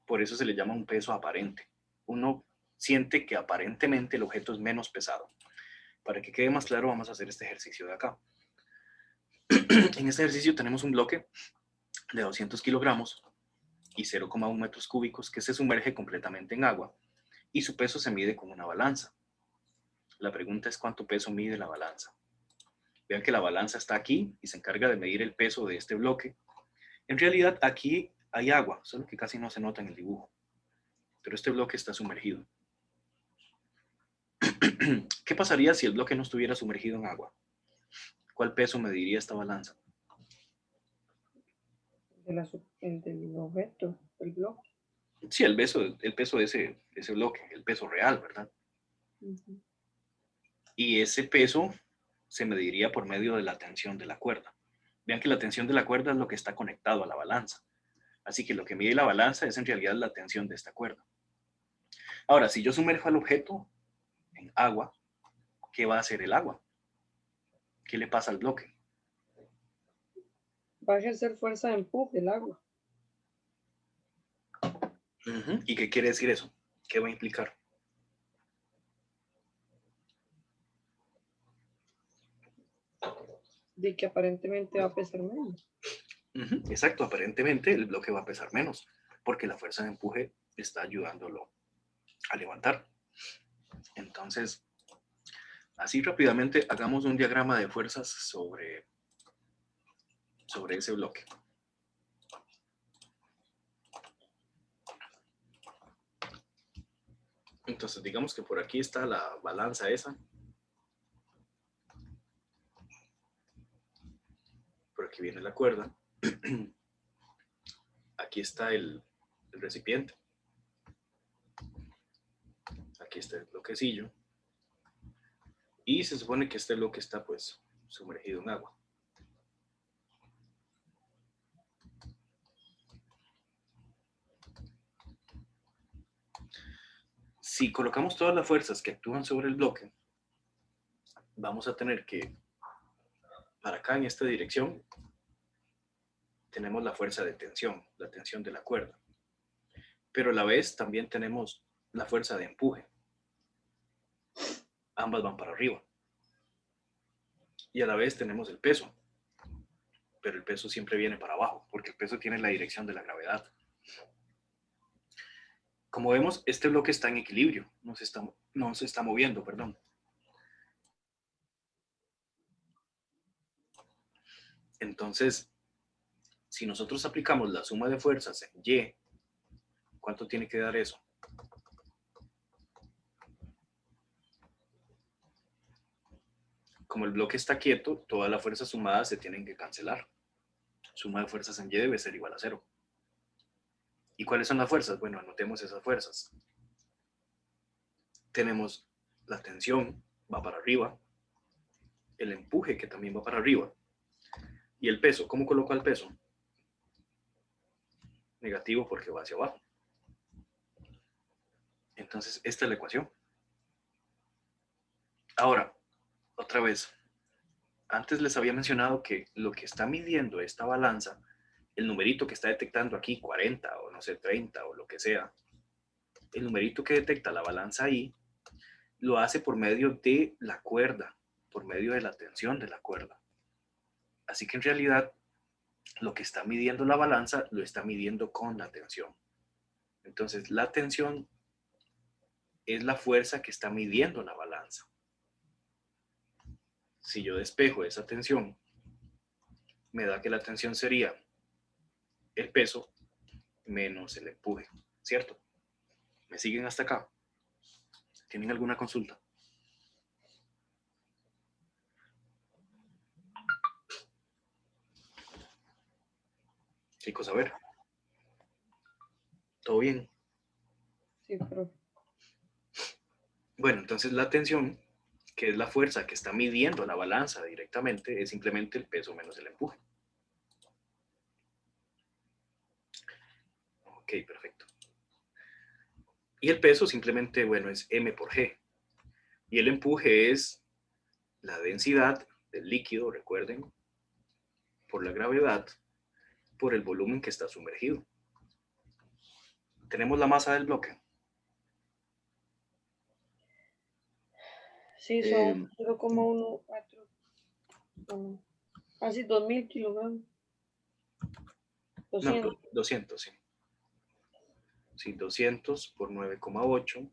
Por eso se le llama un peso aparente. Uno siente que aparentemente el objeto es menos pesado. Para que quede más claro, vamos a hacer este ejercicio de acá. En este ejercicio tenemos un bloque de 200 kilogramos y 0,1 metros cúbicos que se sumerge completamente en agua y su peso se mide con una balanza. La pregunta es cuánto peso mide la balanza. Vean que la balanza está aquí y se encarga de medir el peso de este bloque. En realidad aquí hay agua, solo que casi no se nota en el dibujo. Pero este bloque está sumergido. ¿Qué pasaría si el bloque no estuviera sumergido en agua? ¿Cuál peso mediría esta balanza? El del objeto, el bloque. Sí, el peso de ese bloque, el peso real, ¿verdad? Ujú. Y ese peso se mediría por medio de la tensión de la cuerda. Vean que la tensión de la cuerda es lo que está conectado a la balanza. Así que lo que mide la balanza es en realidad la tensión de esta cuerda. Ahora, si yo sumerjo al objeto en agua, ¿qué va a hacer el agua? ¿Qué le pasa al bloque? Va a ejercer fuerza de empuje el agua. ¿Y qué quiere decir eso? ¿Qué va a implicar? De que aparentemente va a pesar menos. Ujú, exacto, aparentemente el bloque va a pesar menos, porque la fuerza de empuje está ayudándolo a levantar. Entonces, así rápidamente hagamos un diagrama de fuerzas sobre ese bloque. Entonces, digamos que por aquí está la balanza esa. Por aquí viene la cuerda. Aquí está el recipiente. Aquí está el bloquecillo. Y se supone que este bloque está pues sumergido en agua. Si colocamos todas las fuerzas que actúan sobre el bloque, vamos a tener que, para acá en esta dirección, tenemos la fuerza de tensión, la tensión de la cuerda. Pero a la vez también tenemos la fuerza de empuje. Ambas van para arriba. Y a la vez tenemos el peso. Pero el peso siempre viene para abajo, porque el peso tiene la dirección de la gravedad. Como vemos, este bloque está en equilibrio, no se está moviendo, perdón. Entonces, si nosotros aplicamos la suma de fuerzas en Y, ¿cuánto tiene que dar eso? Como el bloque está quieto, todas las fuerzas sumadas se tienen que cancelar. Suma de fuerzas en Y debe ser igual a 0. ¿Y cuáles son las fuerzas? Bueno, anotemos esas fuerzas. Tenemos la tensión, va para arriba, el empuje, que también va para arriba, y el peso. ¿Cómo coloco el peso? Negativo, porque va hacia abajo. Entonces, esta es la ecuación. Ahora, otra vez, antes les había mencionado que lo que está midiendo esta balanza, el numerito que está detectando aquí, 40 o no sé, 30 o lo que sea, el numerito que detecta la balanza ahí, lo hace por medio de la cuerda, por medio de la tensión de la cuerda. Así que en realidad, lo que está midiendo la balanza, lo está midiendo con la tensión. Entonces, la tensión es la fuerza que está midiendo la balanza. Si yo despejo esa tensión, me da que la tensión sería el peso menos el empuje, ¿cierto? ¿Me siguen hasta acá? ¿Tienen alguna consulta? Chicos, a ver. ¿Todo bien? Sí, pero Bueno, entonces la tensión, que es la fuerza que está midiendo la balanza directamente, es simplemente el peso menos el empuje. Ok, perfecto. Y el peso simplemente, bueno, es M por G. Y el empuje es la densidad del líquido, recuerden, por la gravedad, por el volumen que está sumergido. Tenemos la masa del bloque. sí, son 0,14, bueno, casi 2000 kilogramos. No, 200. 200, sí. Sí, 200 por 9,8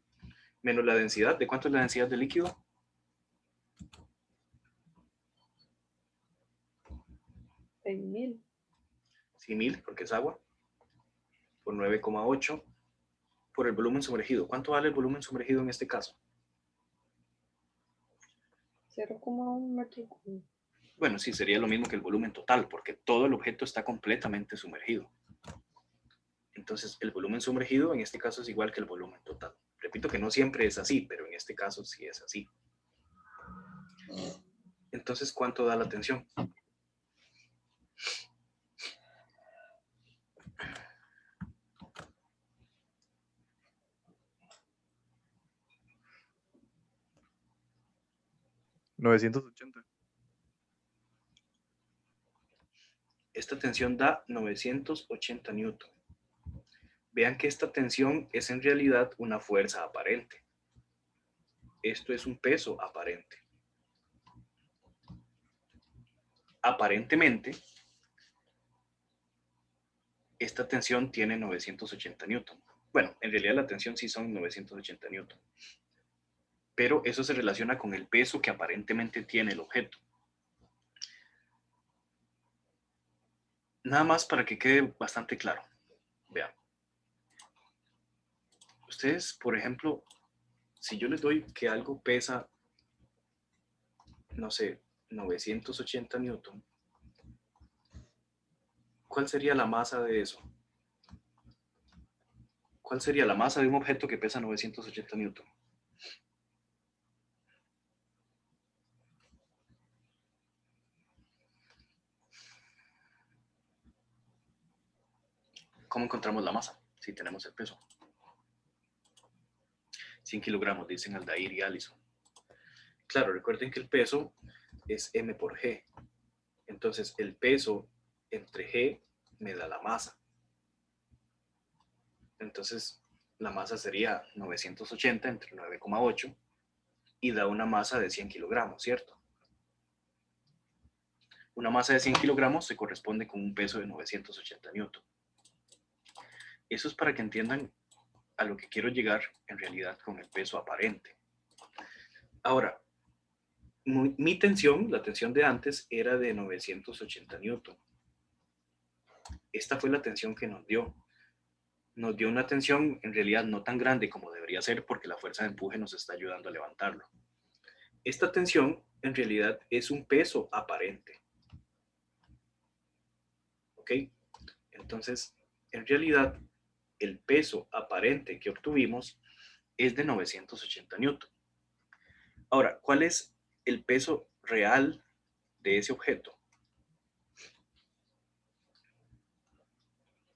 menos la densidad. ¿De cuánto es la densidad del líquido? 1000. Sí, 1000, porque es agua. Por 9,8 por el volumen sumergido. ¿Cuánto vale el volumen sumergido en este caso? 0,1 metro cúbico. Bueno, sí, sería lo mismo que el volumen total, porque todo el objeto está completamente sumergido. Entonces, el volumen sumergido en este caso es igual que el volumen total. Repito que no siempre es así, pero en este caso sí es así. Entonces, ¿cuánto da la tensión? $980. Esta tensión da 980 newton. Vean que esta tensión es en realidad una fuerza aparente. Esto es un peso aparente. aparentemente, esta tensión tiene 980 newton. Bueno, en realidad la tensión sí son 980 newton. Pero eso se relaciona con el peso que aparentemente tiene el objeto. Nada más para que quede bastante claro. Vean. Ustedes, por ejemplo, si yo les doy que algo pesa, no sé, 980 newton, ¿cuál sería la masa de eso? ¿Cuál sería la masa de un objeto que pesa 980 newton? ¿Cómo encontramos la masa? Si tenemos el peso. 100 kilogramos, dicen Aldair y Allison. Claro, recuerden que el peso es M por G. Entonces, el peso entre G me da la masa. Entonces, la masa sería 980 entre 9,8 y da una masa de 100 kilogramos, ¿cierto? Una masa de 100 kilogramos se corresponde con un peso de 980 newton. Eso es para que entiendan a lo que quiero llegar en realidad con el peso aparente. Ahora, mi tensión, la tensión de antes, era de 980 newton. Esta fue la tensión que nos dio. Nos dio una tensión en realidad no tan grande como debería ser porque la fuerza de empuje nos está ayudando a levantarlo. Esta tensión en realidad es un peso aparente. ¿Ok? Entonces, en realidad, el peso aparente que obtuvimos es de 980 newton. Ahora, ¿cuál es el peso real de ese objeto?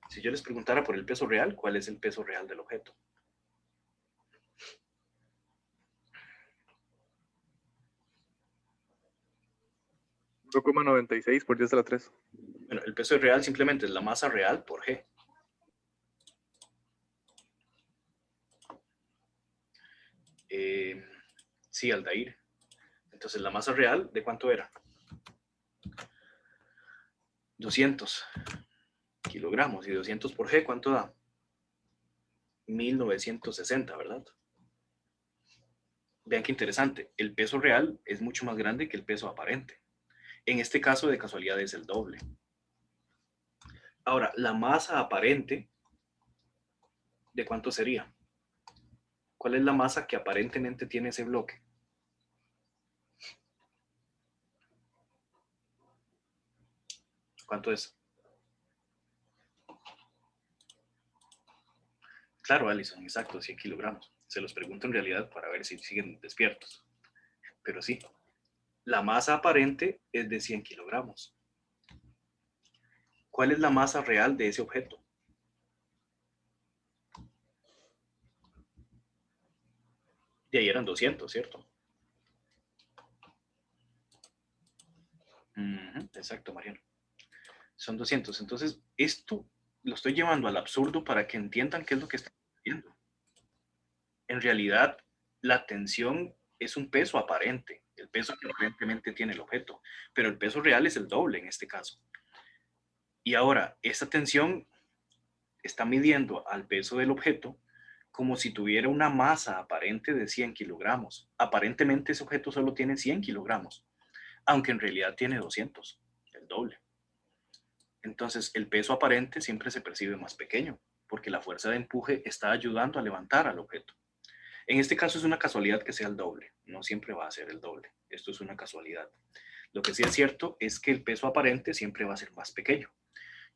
Si yo les preguntara por el peso real, ¿cuál es el peso real del objeto? $1,96 por 10 a la 3. Bueno, el peso real simplemente es la masa real por G. Sí, Aldair. Entonces, la masa real, ¿de cuánto era? 200 kilogramos. Y 200 por G, ¿cuánto da? 1960, ¿verdad? Vean qué interesante. El peso real es mucho más grande que el peso aparente. En este caso, de casualidad, es el doble. Ahora, la masa aparente, ¿de cuánto sería? ¿Cuál es la masa que aparentemente tiene ese bloque? ¿Cuánto es? Claro, Alison, exacto, 100 kilogramos. Se los pregunto en realidad para ver si siguen despiertos. Pero sí, la masa aparente es de 100 kilogramos. ¿Cuál es la masa real de ese objeto? De ahí eran 200, ¿cierto? Exacto, Mariano. Son 200. Entonces, esto lo estoy llevando al absurdo para que entiendan qué es lo que está sucediendo. En realidad, la tensión es un peso aparente, el peso que aparentemente tiene el objeto, pero el peso real es el doble en este caso. Y ahora, esta tensión está midiendo al peso del objeto como si tuviera una masa aparente de 100 kilogramos. Aparentemente ese objeto solo tiene 100 kilogramos, aunque en realidad tiene 200, el doble. Entonces, el peso aparente siempre se percibe más pequeño, porque la fuerza de empuje está ayudando a levantar al objeto. En este caso es una casualidad que sea el doble, no siempre va a ser el doble, esto es una casualidad. Lo que sí es cierto es que el peso aparente siempre va a ser más pequeño,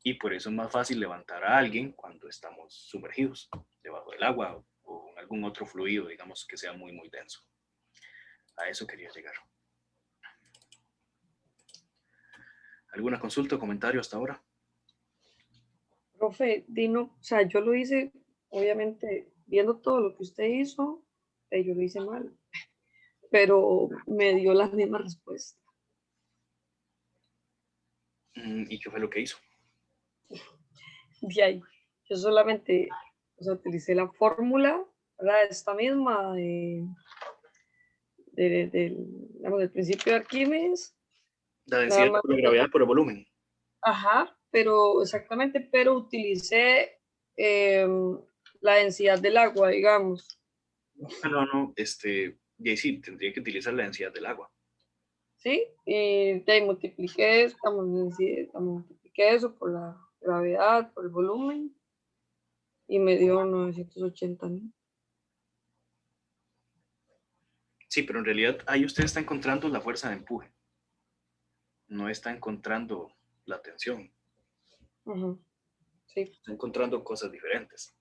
y por eso es más fácil levantar a alguien cuando estamos sumergidos debajo del agua o en algún otro fluido, digamos, que sea muy, muy denso. A eso quería llegar. ¿Alguna consulta o comentario hasta ahora? Profe, Dino, o sea, yo lo hice, obviamente, viendo todo lo que usted hizo, yo lo hice mal, pero me dio la misma respuesta. ¿Y qué fue lo que hizo? De ahí, yo solamente, o sea, utilicé la fórmula, ¿verdad? Esta misma digamos, del principio de Arquímedes, La Nada densidad más. por la gravedad por el volumen. Ajá, pero exactamente, pero utilicé la densidad del agua, digamos. No, y ahí sí, tendría que utilizar la densidad del agua. ¿Sí? Y de ahí multipliqué eso, multipliqué eso por la gravedad, por el volumen, y me dio 980, ¿no? Sí, pero en realidad ahí usted está encontrando la fuerza de empuje. No está encontrando la tensión. Ujú, sí. Está encontrando cosas diferentes.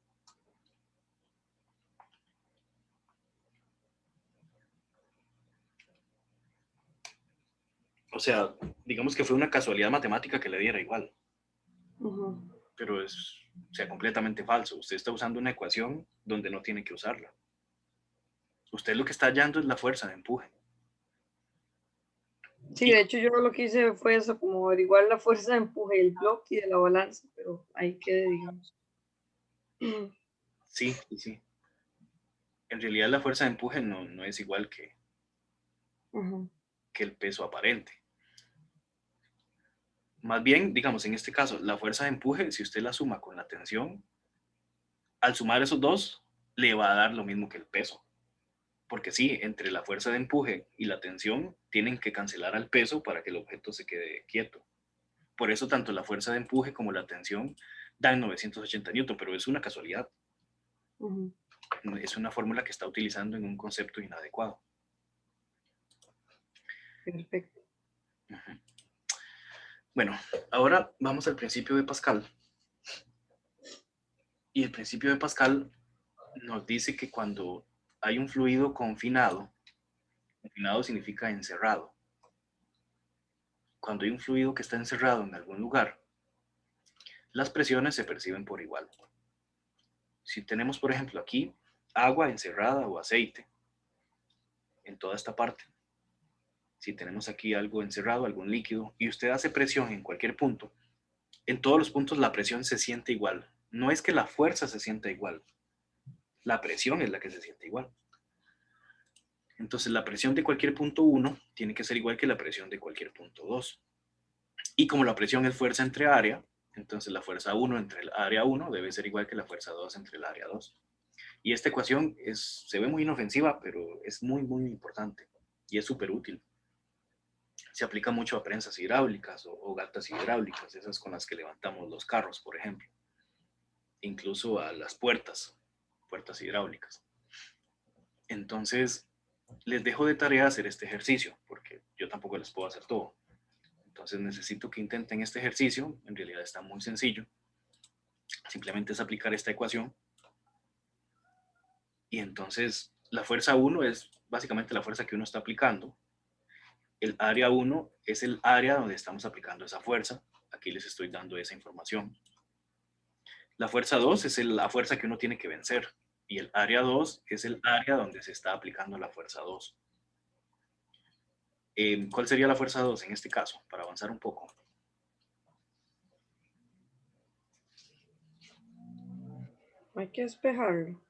O sea, digamos que fue una casualidad matemática que le diera igual, Ujú. pero es, o sea, completamente falso. Usted está usando una ecuación donde no tiene que usarla. Usted lo que está hallando es la fuerza de empuje. Sí, de hecho yo lo que hice fue eso, como averiguar la fuerza de empuje del bloque y de la balanza, pero ahí quedé, digamos. Sí, sí, sí. En realidad la fuerza de empuje no es igual Ujú. que el peso aparente. Más bien, digamos, en este caso, la fuerza de empuje, si usted la suma con la tensión, al sumar esos dos, le va a dar lo mismo que el peso. Porque sí, entre la fuerza de empuje y la tensión tienen que cancelar al peso para que el objeto se quede quieto. Por eso tanto la fuerza de empuje como la tensión dan 980 newton, pero es una casualidad. Ujú. Es una fórmula que está utilizando en un concepto inadecuado. Perfecto. Ujú. Bueno, ahora vamos al principio de Pascal. Y el principio de Pascal nos dice que cuando hay un fluido confinado significa encerrado. Cuando hay un fluido que está encerrado en algún lugar, las presiones se perciben por igual. Si tenemos, por ejemplo, aquí agua encerrada o aceite en toda esta parte, si tenemos aquí algo encerrado, algún líquido, y usted hace presión en cualquier punto, en todos los puntos la presión se siente igual. No es que la fuerza se sienta igual, la presión es la que se siente igual. Entonces la presión de cualquier punto 1 tiene que ser igual que la presión de cualquier punto 2. Y como la presión es fuerza entre área, entonces la fuerza 1 entre el área 1 debe ser igual que la fuerza 2 entre el área 2. Y esta ecuación se ve muy inofensiva, pero es muy, muy importante y es súper útil. Se aplica mucho a prensas hidráulicas o gatas hidráulicas, esas con las que levantamos los carros, por ejemplo. Incluso a las puertas hidráulicas. Entonces, les dejo de tarea hacer este ejercicio, porque yo tampoco les puedo hacer todo. Entonces necesito que intenten este ejercicio, en realidad está muy sencillo. Simplemente es aplicar esta ecuación. Y entonces la fuerza 1 es básicamente la fuerza que uno está aplicando. El área 1 es el área donde estamos aplicando esa fuerza. Aquí les estoy dando esa información. La fuerza 2 es la fuerza que uno tiene que vencer. Y el área 2 es el área donde se está aplicando la fuerza 2. ¿Cuál sería la fuerza 2 en este caso? Para avanzar un poco. Hay que despejarlo.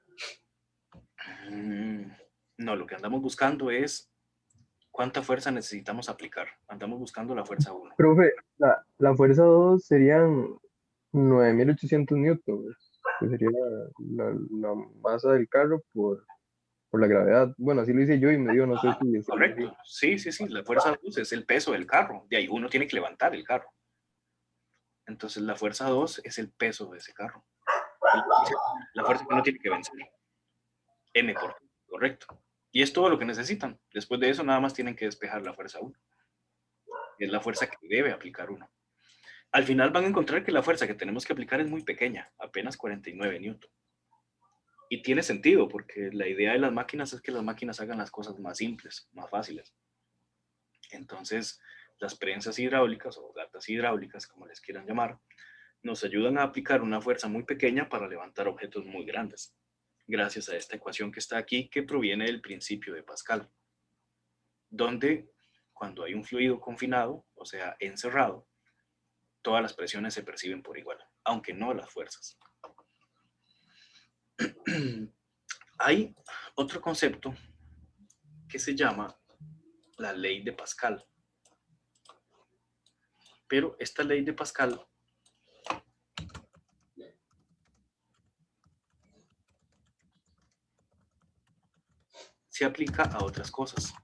No, lo que andamos buscando es cuánta fuerza necesitamos aplicar. Andamos buscando la fuerza 1. Profe, la fuerza 2 serían 9.800 newtons, que sería la masa del carro por la gravedad. Bueno, así lo hice yo y me dio, no sé si es así. Correcto. Sí. La fuerza 2 es el peso del carro. De ahí uno tiene que levantar el carro. Entonces la fuerza 2 es el peso de ese carro. La fuerza que uno tiene que vencer. M por T, correcto. Y es todo lo que necesitan. Después de eso nada más tienen que despejar la fuerza 1. Es la fuerza que debe aplicar uno. Al final van a encontrar que la fuerza que tenemos que aplicar es muy pequeña, apenas 49 newton. Y tiene sentido, porque la idea de las máquinas es que las máquinas hagan las cosas más simples, más fáciles. Entonces, las prensas hidráulicas o gatas hidráulicas, como les quieran llamar, nos ayudan a aplicar una fuerza muy pequeña para levantar objetos muy grandes, gracias a esta ecuación que está aquí, que proviene del principio de Pascal, donde cuando hay un fluido confinado, o sea, encerrado, todas las presiones se perciben por igual, aunque no las fuerzas. Hay otro concepto que se llama la ley de Pascal. Pero esta ley de Pascal se aplica a otras cosas.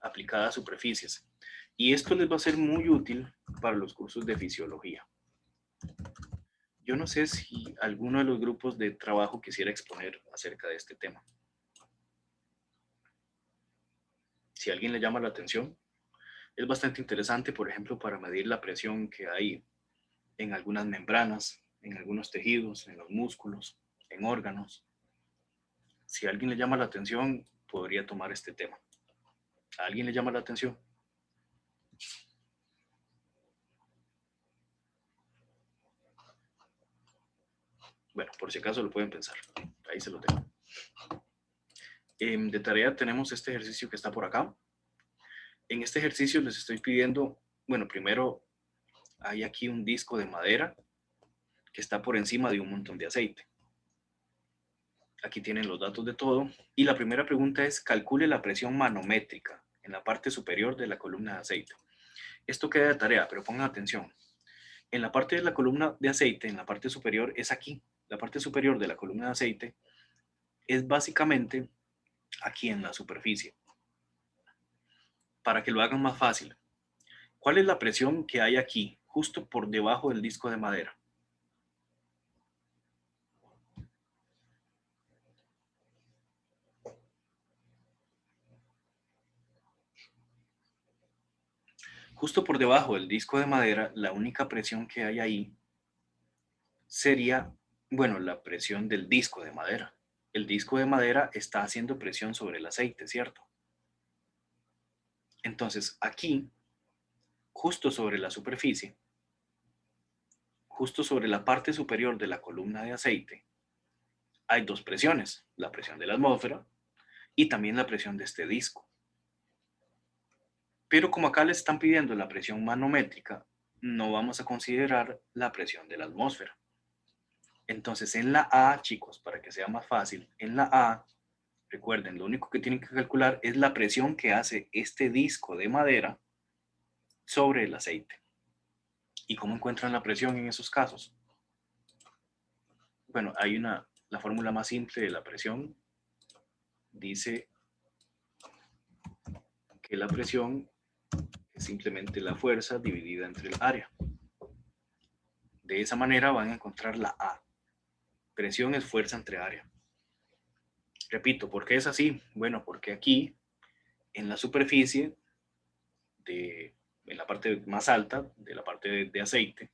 Aplicada a superficies. Y esto les va a ser muy útil para los cursos de fisiología. Yo no sé si alguno de los grupos de trabajo quisiera exponer acerca de este tema. Si a alguien le llama la atención, es bastante interesante, por ejemplo, para medir la presión que hay en algunas membranas, en algunos tejidos, en los músculos, en órganos. Si a alguien le llama la atención, podría tomar este tema. ¿A alguien le llama la atención? Bueno, por si acaso lo pueden pensar. Ahí se lo dejo. De tarea tenemos este ejercicio que está por acá. En este ejercicio les estoy pidiendo, bueno, primero hay aquí un disco de madera que está por encima de un montón de aceite. Aquí tienen los datos de todo. Y la primera pregunta es, calcule la presión manométrica en la parte superior de la columna de aceite. Esto queda de tarea, pero pongan atención. En la parte de la columna de aceite, en la parte superior, es aquí. La parte superior de la columna de aceite es básicamente aquí en la superficie. Para que lo hagan más fácil, ¿cuál es la presión que hay aquí, justo por debajo del disco de madera? Justo por debajo del disco de madera, la única presión que hay ahí sería, bueno, la presión del disco de madera. El disco de madera está haciendo presión sobre el aceite, ¿cierto? Entonces, aquí, justo sobre la superficie, justo sobre la parte superior de la columna de aceite, hay dos presiones, la presión de la atmósfera y también la presión de este disco. Pero como acá les están pidiendo la presión manométrica, no vamos a considerar la presión de la atmósfera. Entonces en la A, chicos, para que sea más fácil, en la A, recuerden, lo único que tienen que calcular es la presión que hace este disco de madera sobre el aceite. ¿Y cómo encuentran la presión en esos casos? Bueno, hay la fórmula más simple de la presión dice que la presión es simplemente la fuerza dividida entre el área. De esa manera van a encontrar la A. Presión es fuerza entre área. Repito, ¿por qué es así? Bueno, porque aquí, en la superficie, en la parte más alta, de la parte de aceite,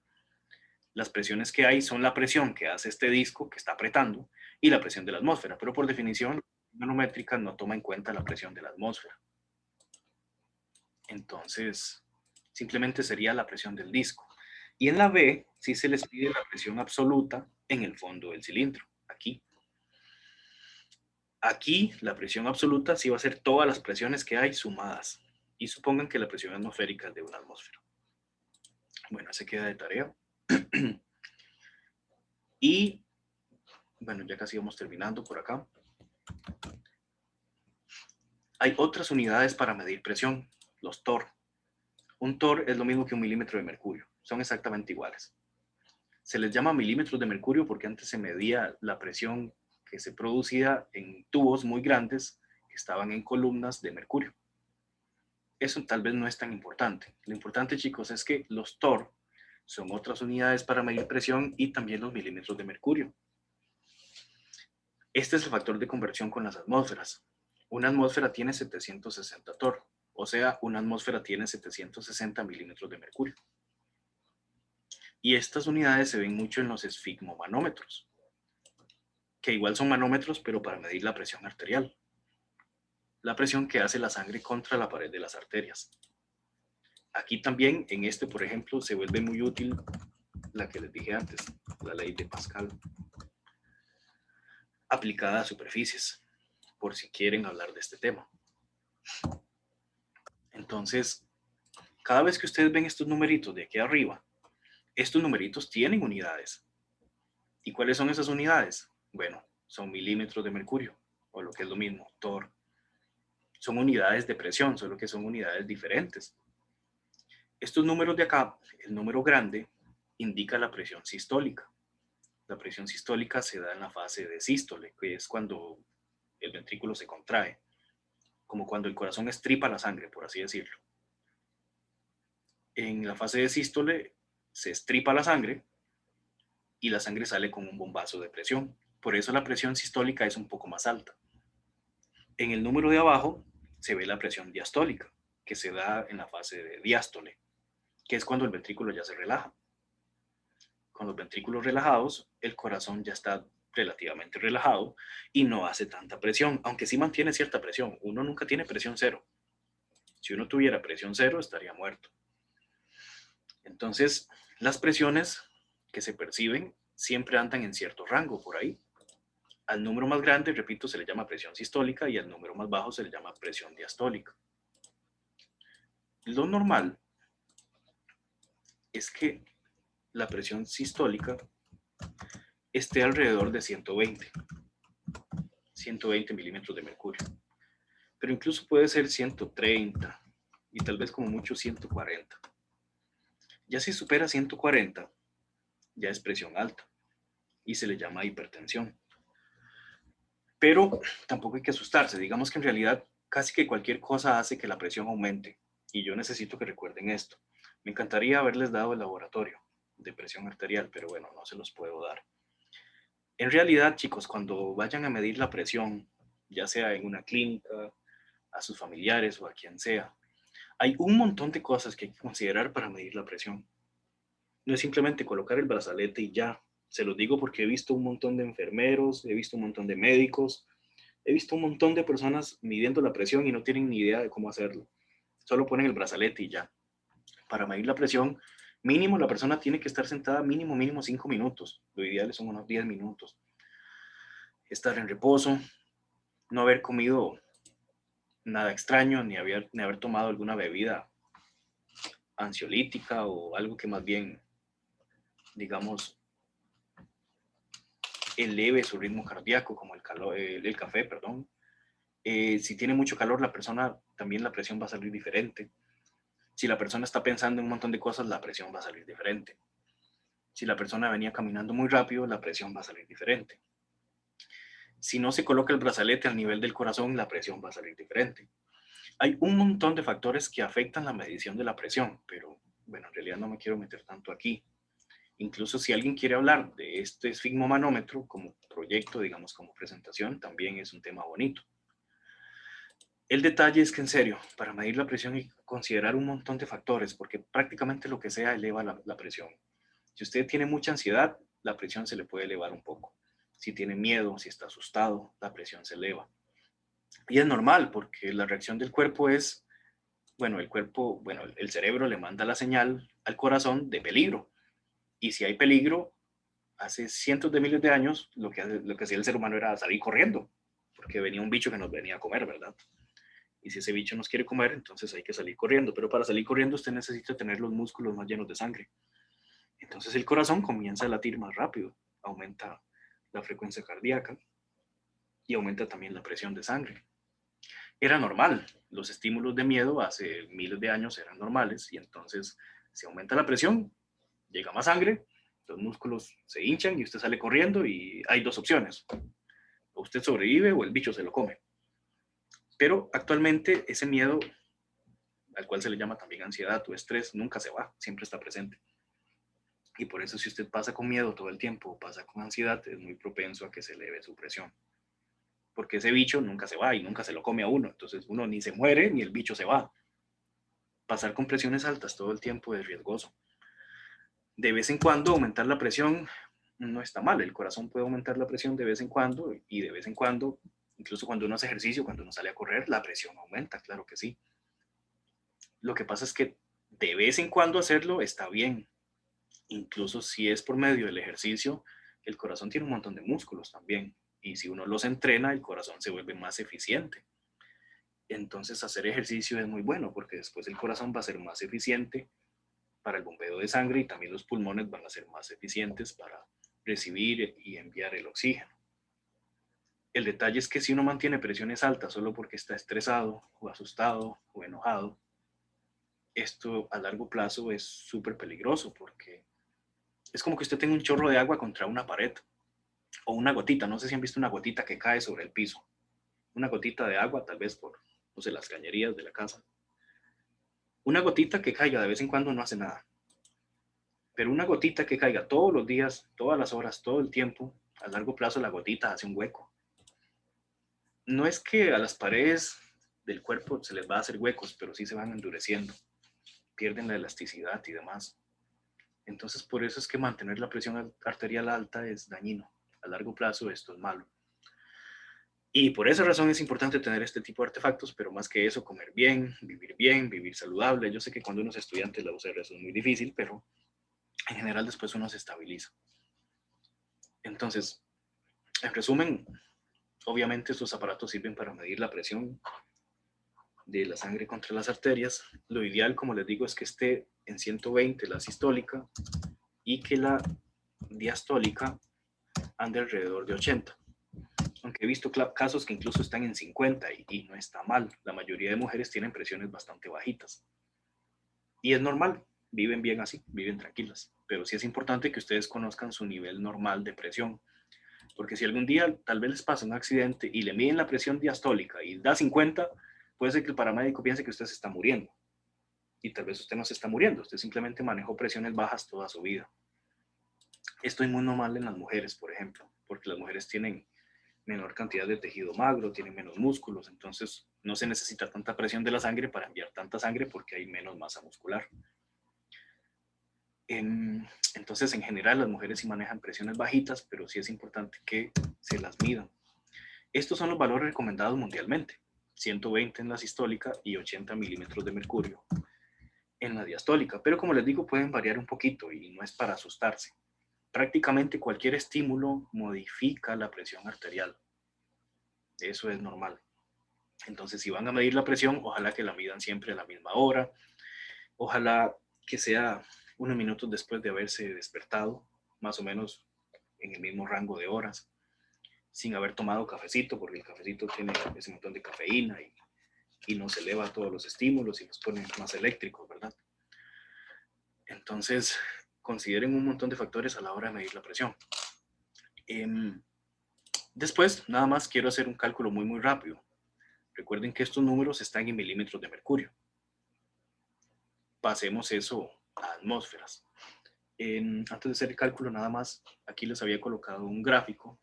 las presiones que hay son la presión que hace este disco que está apretando y la presión de la atmósfera, pero por definición, la manométrica no toma en cuenta la presión de la atmósfera. Entonces, simplemente sería la presión del disco. Y en la B, sí se les pide la presión absoluta en el fondo del cilindro, aquí. Aquí, la presión absoluta sí va a ser todas las presiones que hay sumadas. Y supongan que la presión atmosférica es de una atmósfera. Bueno, se queda de tarea. Y, bueno, ya casi vamos terminando por acá. Hay otras unidades para medir presión, los torr. Un torr es lo mismo que un milímetro de mercurio. Son exactamente iguales. Se les llama milímetros de mercurio porque antes se medía la presión que se producía en tubos muy grandes que estaban en columnas de mercurio. Eso tal vez no es tan importante. Lo importante, chicos, es que los torr son otras unidades para medir presión y también los milímetros de mercurio. Este es el factor de conversión con las atmósferas. Una atmósfera tiene 760 torr, o sea, una atmósfera tiene 760 milímetros de mercurio. Y estas unidades se ven mucho en los esfigmomanómetros, que igual son manómetros, pero para medir la presión arterial. La presión que hace la sangre contra la pared de las arterias. Aquí también, en este, por ejemplo, se vuelve muy útil la que les dije antes, la ley de Pascal, aplicada a superficies, por si quieren hablar de este tema. Entonces, cada vez que ustedes ven estos numeritos de aquí arriba, estos numeritos tienen unidades. ¿Y cuáles son esas unidades? Bueno, son milímetros de mercurio, o lo que es lo mismo, torr, son unidades de presión, solo que son unidades diferentes. Estos números de acá, el número grande, indica la presión sistólica. La presión sistólica se da en la fase de sístole, que es cuando el ventrículo se contrae, como cuando el corazón estripa la sangre, por así decirlo. En la fase de sístole se estripa la sangre y la sangre sale con un bombazo de presión. Por eso la presión sistólica es un poco más alta. En el número de abajo se ve la presión diastólica, que se da en la fase de diástole, que es cuando el ventrículo ya se relaja. Con los ventrículos relajados, el corazón ya está relativamente relajado y no hace tanta presión, aunque sí mantiene cierta presión. Uno nunca tiene presión cero. Si uno tuviera presión cero, estaría muerto. Entonces, las presiones que se perciben siempre andan en cierto rango por ahí. Al número más grande, repito, se le llama presión sistólica y al número más bajo se le llama presión diastólica. Lo normal es que la presión sistólica esté alrededor de 120 milímetros de mercurio. Pero incluso puede ser 130 y tal vez como mucho 140. Ya si supera 140, ya es presión alta y se le llama hipertensión. Pero tampoco hay que asustarse. Digamos que en realidad casi que cualquier cosa hace que la presión aumente. Y yo necesito que recuerden esto. Me encantaría haberles dado el laboratorio de presión arterial, pero bueno, no se los puedo dar. En realidad, chicos, cuando vayan a medir la presión, ya sea en una clínica, a sus familiares o a quien sea, hay un montón de cosas que hay que considerar para medir la presión. No es simplemente colocar el brazalete y ya. Se los digo porque he visto un montón de enfermeros, he visto un montón de médicos, he visto un montón de personas midiendo la presión y no tienen ni idea de cómo hacerlo. Solo ponen el brazalete y ya. Para medir la presión, mínimo la persona tiene que estar sentada mínimo 5 minutos. Lo ideal son unos 10 minutos. Estar en reposo, no haber comido nada extraño, ni haber tomado alguna bebida ansiolítica o algo que más bien, digamos, eleve su ritmo cardíaco, como el café, perdón. Si tiene mucho calor la persona, también la presión va a salir diferente. Si la persona está pensando en un montón de cosas, la presión va a salir diferente. Si la persona venía caminando muy rápido, la presión va a salir diferente. Si no se coloca el brazalete al nivel del corazón, la presión va a salir diferente. Hay un montón de factores que afectan la medición de la presión, pero bueno, en realidad no me quiero meter tanto aquí. Incluso si alguien quiere hablar de este esfigmomanómetro como proyecto, digamos como presentación, también es un tema bonito. El detalle es que, en serio, para medir la presión hay que considerar un montón de factores, porque prácticamente lo que sea eleva la presión. Si usted tiene mucha ansiedad, la presión se le puede elevar un poco. Si tiene miedo, si está asustado, la presión se eleva. Y es normal, porque la reacción del cuerpo es, el cerebro le manda la señal al corazón de peligro. Y si hay peligro, hace cientos de miles de años, lo que hacía el ser humano era salir corriendo, porque venía un bicho que nos venía a comer, ¿verdad? Y si ese bicho nos quiere comer, entonces hay que salir corriendo. Pero para salir corriendo usted necesita tener los músculos más llenos de sangre. Entonces el corazón comienza a latir más rápido, aumenta la frecuencia cardíaca y aumenta también la presión de sangre. Era normal, los estímulos de miedo hace miles de años eran normales y entonces se aumenta la presión, llega más sangre, los músculos se hinchan y usted sale corriendo y hay dos opciones. O usted sobrevive o el bicho se lo come. Pero actualmente ese miedo, al cual se le llama también ansiedad o estrés, nunca se va, siempre está presente. Y por eso si usted pasa con miedo todo el tiempo o pasa con ansiedad, es muy propenso a que se eleve su presión. Porque ese bicho nunca se va y nunca se lo come a uno. Entonces uno ni se muere ni el bicho se va. Pasar con presiones altas todo el tiempo es riesgoso. De vez en cuando aumentar la presión no está mal. El corazón puede aumentar la presión de vez en cuando y de vez en cuando, incluso cuando uno hace ejercicio, cuando uno sale a correr, la presión aumenta, claro que sí. Lo que pasa es que de vez en cuando hacerlo está bien. Incluso si es por medio del ejercicio, el corazón tiene un montón de músculos también. Y si uno los entrena, el corazón se vuelve más eficiente. Entonces hacer ejercicio es muy bueno porque después el corazón va a ser más eficiente para el bombeo de sangre y también los pulmones van a ser más eficientes para recibir y enviar el oxígeno. El detalle es que si uno mantiene presiones altas solo porque está estresado o asustado o enojado, esto a largo plazo es súper peligroso porque es como que usted tenga un chorro de agua contra una pared o una gotita. No sé si han visto una gotita que cae sobre el piso. Una gotita de agua, tal vez por, no sé, las cañerías de la casa. Una gotita que caiga de vez en cuando no hace nada. Pero una gotita que caiga todos los días, todas las horas, todo el tiempo, a largo plazo la gotita hace un hueco. No es que a las paredes del cuerpo se les va a hacer huecos, pero sí se van endureciendo, pierden la elasticidad y demás. Entonces, por eso es que mantener la presión arterial alta es dañino. A largo plazo esto es malo. Y por esa razón es importante tener este tipo de artefactos, pero más que eso, comer bien, vivir saludable. Yo sé que cuando uno es estudiante la UCR eso es muy difícil, pero en general después uno se estabiliza. Entonces, en resumen, obviamente estos aparatos sirven para medir la presión de la sangre contra las arterias. Lo ideal, como les digo, es que esté en 120 la sistólica y que la diastólica ande alrededor de 80. Aunque he visto casos que incluso están en 50 y no está mal. La mayoría de mujeres tienen presiones bastante bajitas. Y es normal, viven bien así, viven tranquilas. Pero sí es importante que ustedes conozcan su nivel normal de presión. Porque si algún día tal vez les pasa un accidente y le miden la presión diastólica y da 50, puede ser que el paramédico piense que usted se está muriendo. Y tal vez usted no se está muriendo, usted simplemente manejó presiones bajas toda su vida. Esto es muy normal en las mujeres, por ejemplo, porque las mujeres tienen menor cantidad de tejido magro, tienen menos músculos, entonces no se necesita tanta presión de la sangre para enviar tanta sangre porque hay menos masa muscular. Entonces, en general, las mujeres sí manejan presiones bajitas, pero sí es importante que se las midan. Estos son los valores recomendados mundialmente: 120 en la sistólica y 80 milímetros de mercurio en la diastólica, pero como les digo, pueden variar un poquito y no es para asustarse. Prácticamente cualquier estímulo modifica la presión arterial. Eso es normal. Entonces, si van a medir la presión, ojalá que la midan siempre a la misma hora. Ojalá que sea unos minutos después de haberse despertado, más o menos en el mismo rango de horas, sin haber tomado cafecito, porque el cafecito tiene ese montón de cafeína y nos eleva todos los estímulos y nos pone más eléctricos, ¿verdad? Entonces, consideren un montón de factores a la hora de medir la presión. Después, nada más quiero hacer un cálculo muy rápido. Recuerden que estos números están en milímetros de mercurio. Pasemos eso a atmósferas. Antes de hacer el cálculo, nada más, aquí les había colocado un gráfico,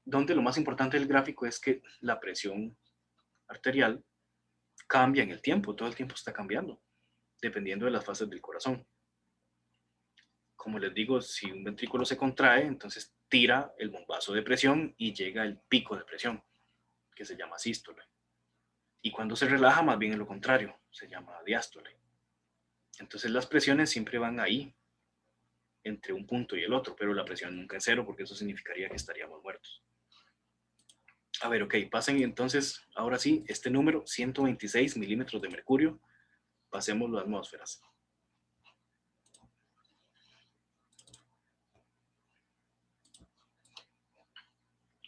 donde lo más importante del gráfico es que la presión arterial cambia en el tiempo, todo el tiempo está cambiando, dependiendo de las fases del corazón. Como les digo, si un ventrículo se contrae, entonces tira el bombazo de presión y llega el pico de presión, que se llama sístole. Y cuando se relaja, más bien es lo contrario, se llama diástole. Entonces las presiones siempre van ahí, entre un punto y el otro, pero la presión nunca es cero, porque eso significaría que estaríamos muertos. A ver, ok, pasen entonces, ahora sí, este número, 126 milímetros de mercurio, pasemos las atmósferas.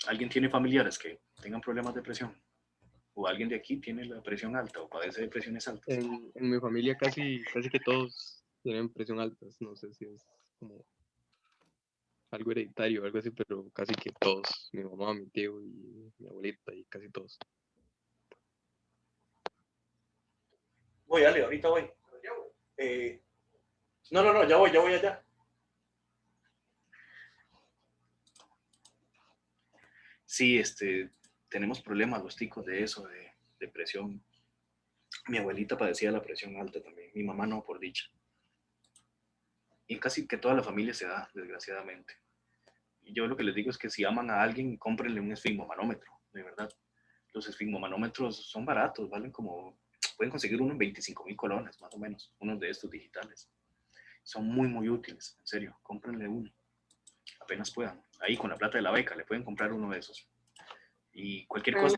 ¿Alguien tiene familiares que tengan problemas de presión? ¿O alguien de aquí tiene la presión alta o padece de presiones altas? En mi familia casi que todos tienen presión alta. No sé si es como algo hereditario o algo así, pero casi que todos. Mi mamá, mi tío y mi abuelita y casi todos. Voy, Ale, ahorita voy. No, ya voy allá. Sí, tenemos problemas los ticos de eso, de presión. Mi abuelita padecía la presión alta también, mi mamá no, por dicha. Y casi que toda la familia se da, desgraciadamente. Y yo lo que les digo es que si aman a alguien, cómprenle un esfigmomanómetro, de verdad. Los esfigmomanómetros son baratos, valen como, pueden conseguir uno en 25,000 colones, más o menos, unos de estos digitales. Son muy útiles, en serio, cómprenle uno, apenas puedan. Ahí con la plata de la beca le pueden comprar uno de esos. Y cualquier cosa.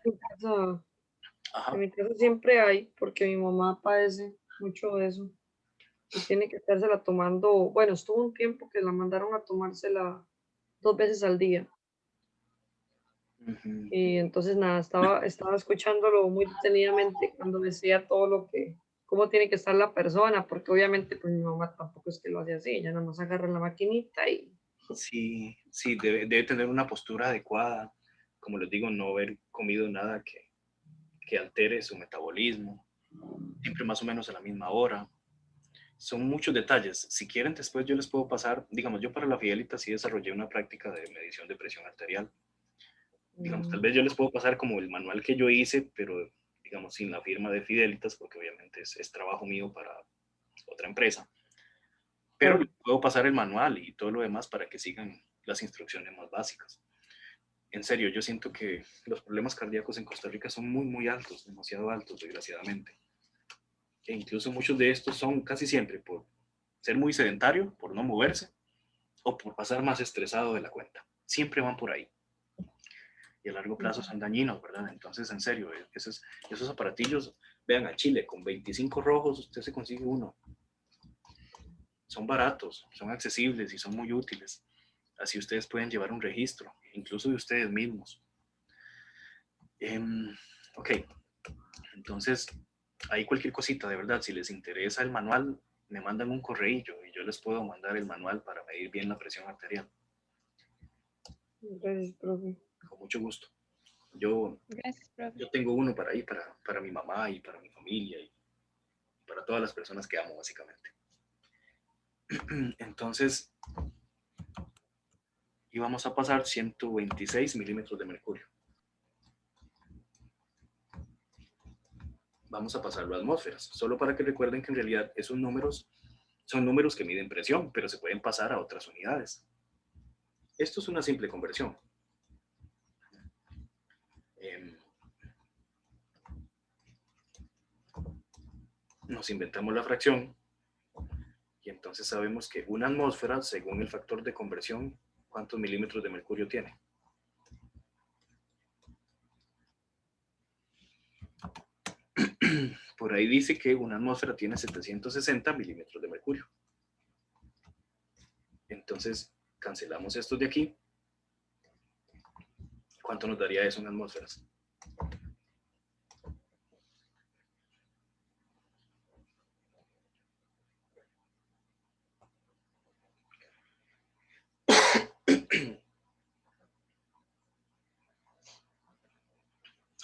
En mi casa siempre hay, porque mi mamá padece mucho de eso. Y tiene que estársela tomando, bueno, estuvo un tiempo que la mandaron a tomársela 2 veces al día. Ujú. Y entonces nada, estaba escuchándolo muy detenidamente cuando decía todo lo que, cómo tiene que estar la persona, porque obviamente pues mi mamá tampoco es que lo hace así, ella nada más agarra la maquinita y Sí, sí, debe tener una postura adecuada. Como les digo, no haber comido nada que altere su metabolismo, siempre más o menos a la misma hora. Son muchos detalles. Si quieren, después yo les puedo pasar, digamos, yo para la Fidelita sí desarrollé una práctica de medición de presión arterial. Digamos, tal vez yo les puedo pasar como el manual que yo hice, pero digamos, sin la firma de Fidelitas, porque obviamente es trabajo mío para otra empresa. Pero les puedo pasar el manual y todo lo demás para que sigan las instrucciones más básicas. En serio, yo siento que los problemas cardíacos en Costa Rica son muy, muy altos, demasiado altos, desgraciadamente. E incluso muchos de estos son casi siempre por ser muy sedentario, por no moverse, o por pasar más estresado de la cuenta. Siempre van por ahí. Y a largo plazo son dañinos, ¿verdad? Entonces, en serio, esos aparatillos, vean a Chile, con 25 rojos usted se consigue uno. Son baratos, son accesibles y son muy útiles. Así ustedes pueden llevar un registro, incluso de ustedes mismos. Ok, entonces, ahí cualquier cosita, de verdad, si les interesa el manual, me mandan un correillo y yo les puedo mandar el manual para medir bien la presión arterial. gracias, profe. Con mucho gusto. Yo Gracias, profe. tengo uno para ahí, para mi mamá y para mi familia y para todas las personas que amo, básicamente. Entonces, íbamos a pasar 126 milímetros de mercurio. Vamos a pasarlo a atmósferas, solo para que recuerden que en realidad esos números son números que miden presión, pero se pueden pasar a otras unidades. Esto es una simple conversión. Nos inventamos la fracción y entonces sabemos que una atmósfera, según el factor de conversión, ¿cuántos milímetros de mercurio tiene? Por ahí dice que una atmósfera tiene 760 milímetros de mercurio. Entonces, cancelamos estos de aquí. ¿Cuánto nos daría eso en atmósferas?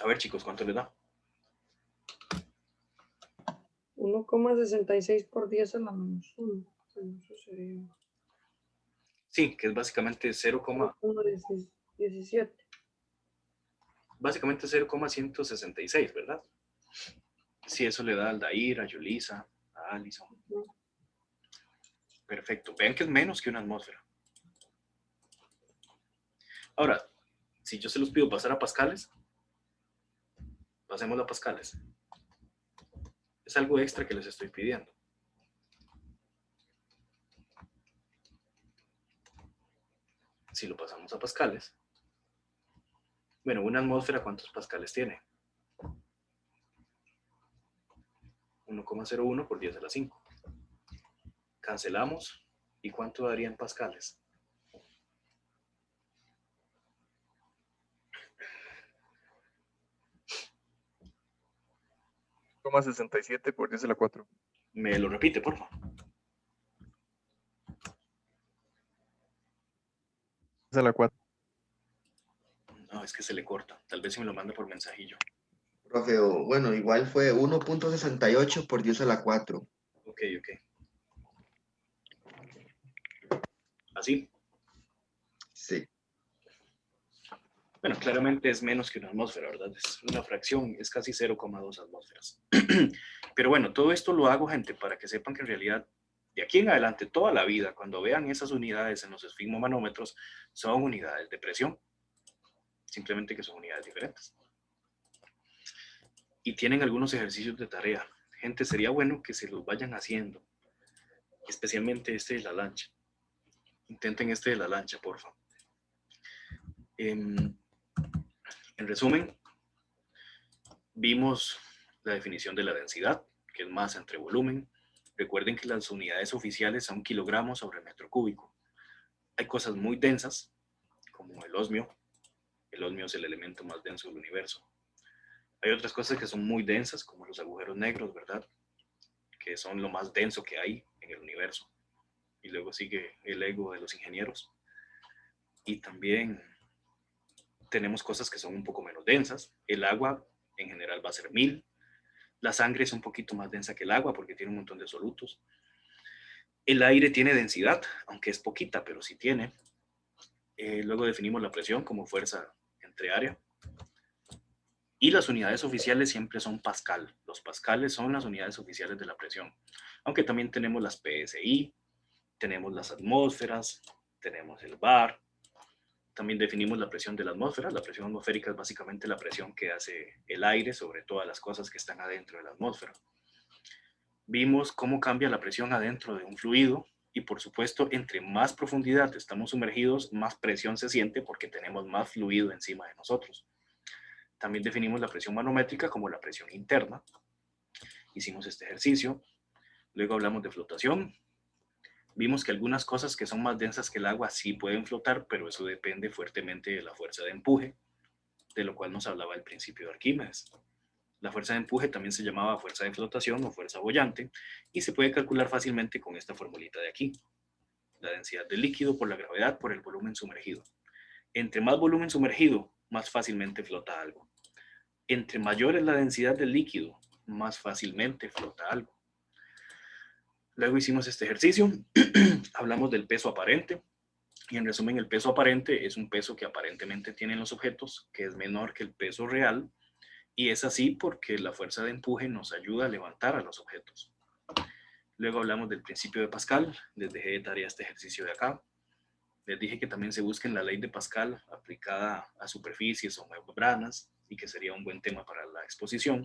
A ver, chicos, ¿cuánto les da? 1,66 por 10 a la menos 1. Eso sería Sí, que es básicamente 0,17. básicamente 0,166, ¿verdad? Sí, eso le da a Aldair, a Yulisa, a Alison. Perfecto. Vean que es menos que una atmósfera. Ahora, si yo se los pido pasar a pascales, pasemos a pascales. Es algo extra que les estoy pidiendo. Si lo pasamos a pascales, bueno, una atmósfera, ¿cuántos pascales tiene? 1,01 por 10 a la 5. Cancelamos. ¿Y cuánto daría en pascales? .67 por 10 a la 4. Me lo repite, por favor. 10 a la 4. No, es que se le corta. Tal vez si me lo manda por mensajillo. Profe, bueno, igual fue 1.68 por 10 a la 4. Ok. ¿Así? Sí. Bueno, claramente es menos que una atmósfera, ¿verdad? Es una fracción, es casi 0,2 atmósferas. Pero bueno, todo esto lo hago, gente, para que sepan que en realidad, de aquí en adelante, toda la vida, cuando vean esas unidades en los esfigmomanómetros, son unidades de presión. Simplemente que son unidades diferentes. Y tienen algunos ejercicios de tarea. Gente, sería bueno que se los vayan haciendo, especialmente este de la lancha. Intenten este de la lancha, por favor. En resumen, vimos la definición de la densidad, que es masa entre volumen. Recuerden que las unidades oficiales son kilogramos sobre metro cúbico. Hay cosas muy densas, como el osmio, El osmio es el elemento más denso del universo. Hay otras cosas que son muy densas, como los agujeros negros, ¿verdad? Que son lo más denso que hay en el universo. Y luego sigue el ego de los ingenieros. Y también tenemos cosas que son un poco menos densas. El agua en general va a ser 1000. La sangre es un poquito más densa que el agua porque tiene un montón de solutos. El aire tiene densidad, aunque es poquita, pero sí tiene. Luego definimos la presión como fuerza entre área. Y las unidades oficiales siempre son Pascal. Los pascales son las unidades oficiales de la presión. Aunque también tenemos las PSI, tenemos las atmósferas, tenemos el bar. También definimos la presión de la atmósfera. La presión atmosférica es básicamente la presión que hace el aire sobre todas las cosas que están adentro de la atmósfera. Vimos cómo cambia la presión adentro de un fluido y, por supuesto, entre más profundidad estamos sumergidos, más presión se siente porque tenemos más fluido encima de nosotros. También definimos la presión manométrica como la presión interna. Hicimos este ejercicio. Luego hablamos de flotación. Vimos que algunas cosas que son más densas que el agua sí pueden flotar, pero eso depende fuertemente de la fuerza de empuje, de lo cual nos hablaba al principio de Arquímedes. La fuerza de empuje también se llamaba fuerza de flotación o fuerza boyante y se puede calcular fácilmente con esta formulita de aquí. La densidad del líquido por la gravedad por el volumen sumergido. Entre más volumen sumergido, más fácilmente flota algo. Entre mayor es la densidad del líquido, más fácilmente flota algo. Luego hicimos este ejercicio, hablamos del peso aparente, y en resumen el peso aparente es un peso que aparentemente tienen los objetos, que es menor que el peso real, y es así porque la fuerza de empuje nos ayuda a levantar a los objetos. Luego hablamos del principio de Pascal, les dejé de tarea este ejercicio de acá. Les dije que también se busquen la ley de Pascal aplicada a superficies o membranas, y que sería un buen tema para la exposición.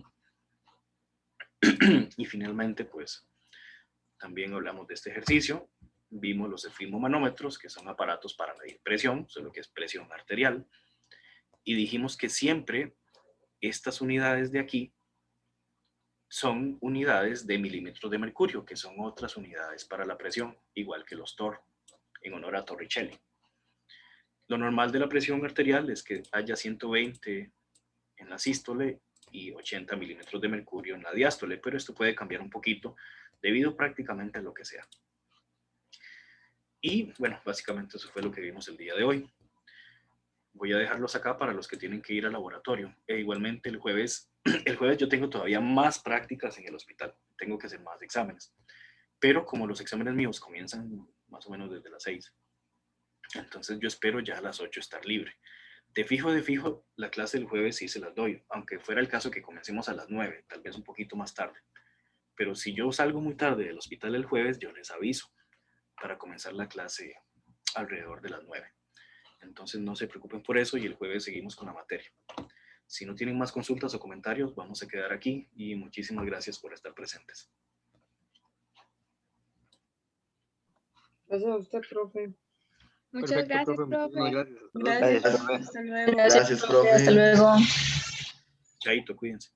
Y finalmente, pues, también hablamos de este ejercicio. Vimos los esfigmomanómetros, que son aparatos para medir presión, solo que es presión arterial. Y dijimos que siempre estas unidades de aquí son unidades de milímetros de mercurio, que son otras unidades para la presión, igual que los TOR, en honor a Torricelli. Lo normal de la presión arterial es que haya 120 en la sístole y 80 milímetros de mercurio en la diástole, pero esto puede cambiar un poquito debido prácticamente a lo que sea. Y bueno, básicamente eso fue lo que vimos el día de hoy. Voy a dejarlos acá para los que tienen que ir al laboratorio. E igualmente el jueves yo tengo todavía más prácticas en el hospital. Tengo que hacer más exámenes. Pero como los exámenes míos comienzan más o menos desde las 6, entonces yo espero ya a las 8 estar libre. De fijo, la clase del jueves sí se las doy, aunque fuera el caso que comencemos a las 9, tal vez un poquito más tarde. Pero si yo salgo muy tarde del hospital el jueves, yo les aviso para comenzar la clase alrededor de las 9. Entonces no se preocupen por eso y el jueves seguimos con la materia. Si no tienen más consultas o comentarios, vamos a quedar aquí y muchísimas gracias por estar presentes. Gracias a usted, profe. Muchas gracias, profe. Muchísimas profe. gracias. Gracias. Hasta luego. Gracias, profe. Hasta luego. Chaito, cuídense.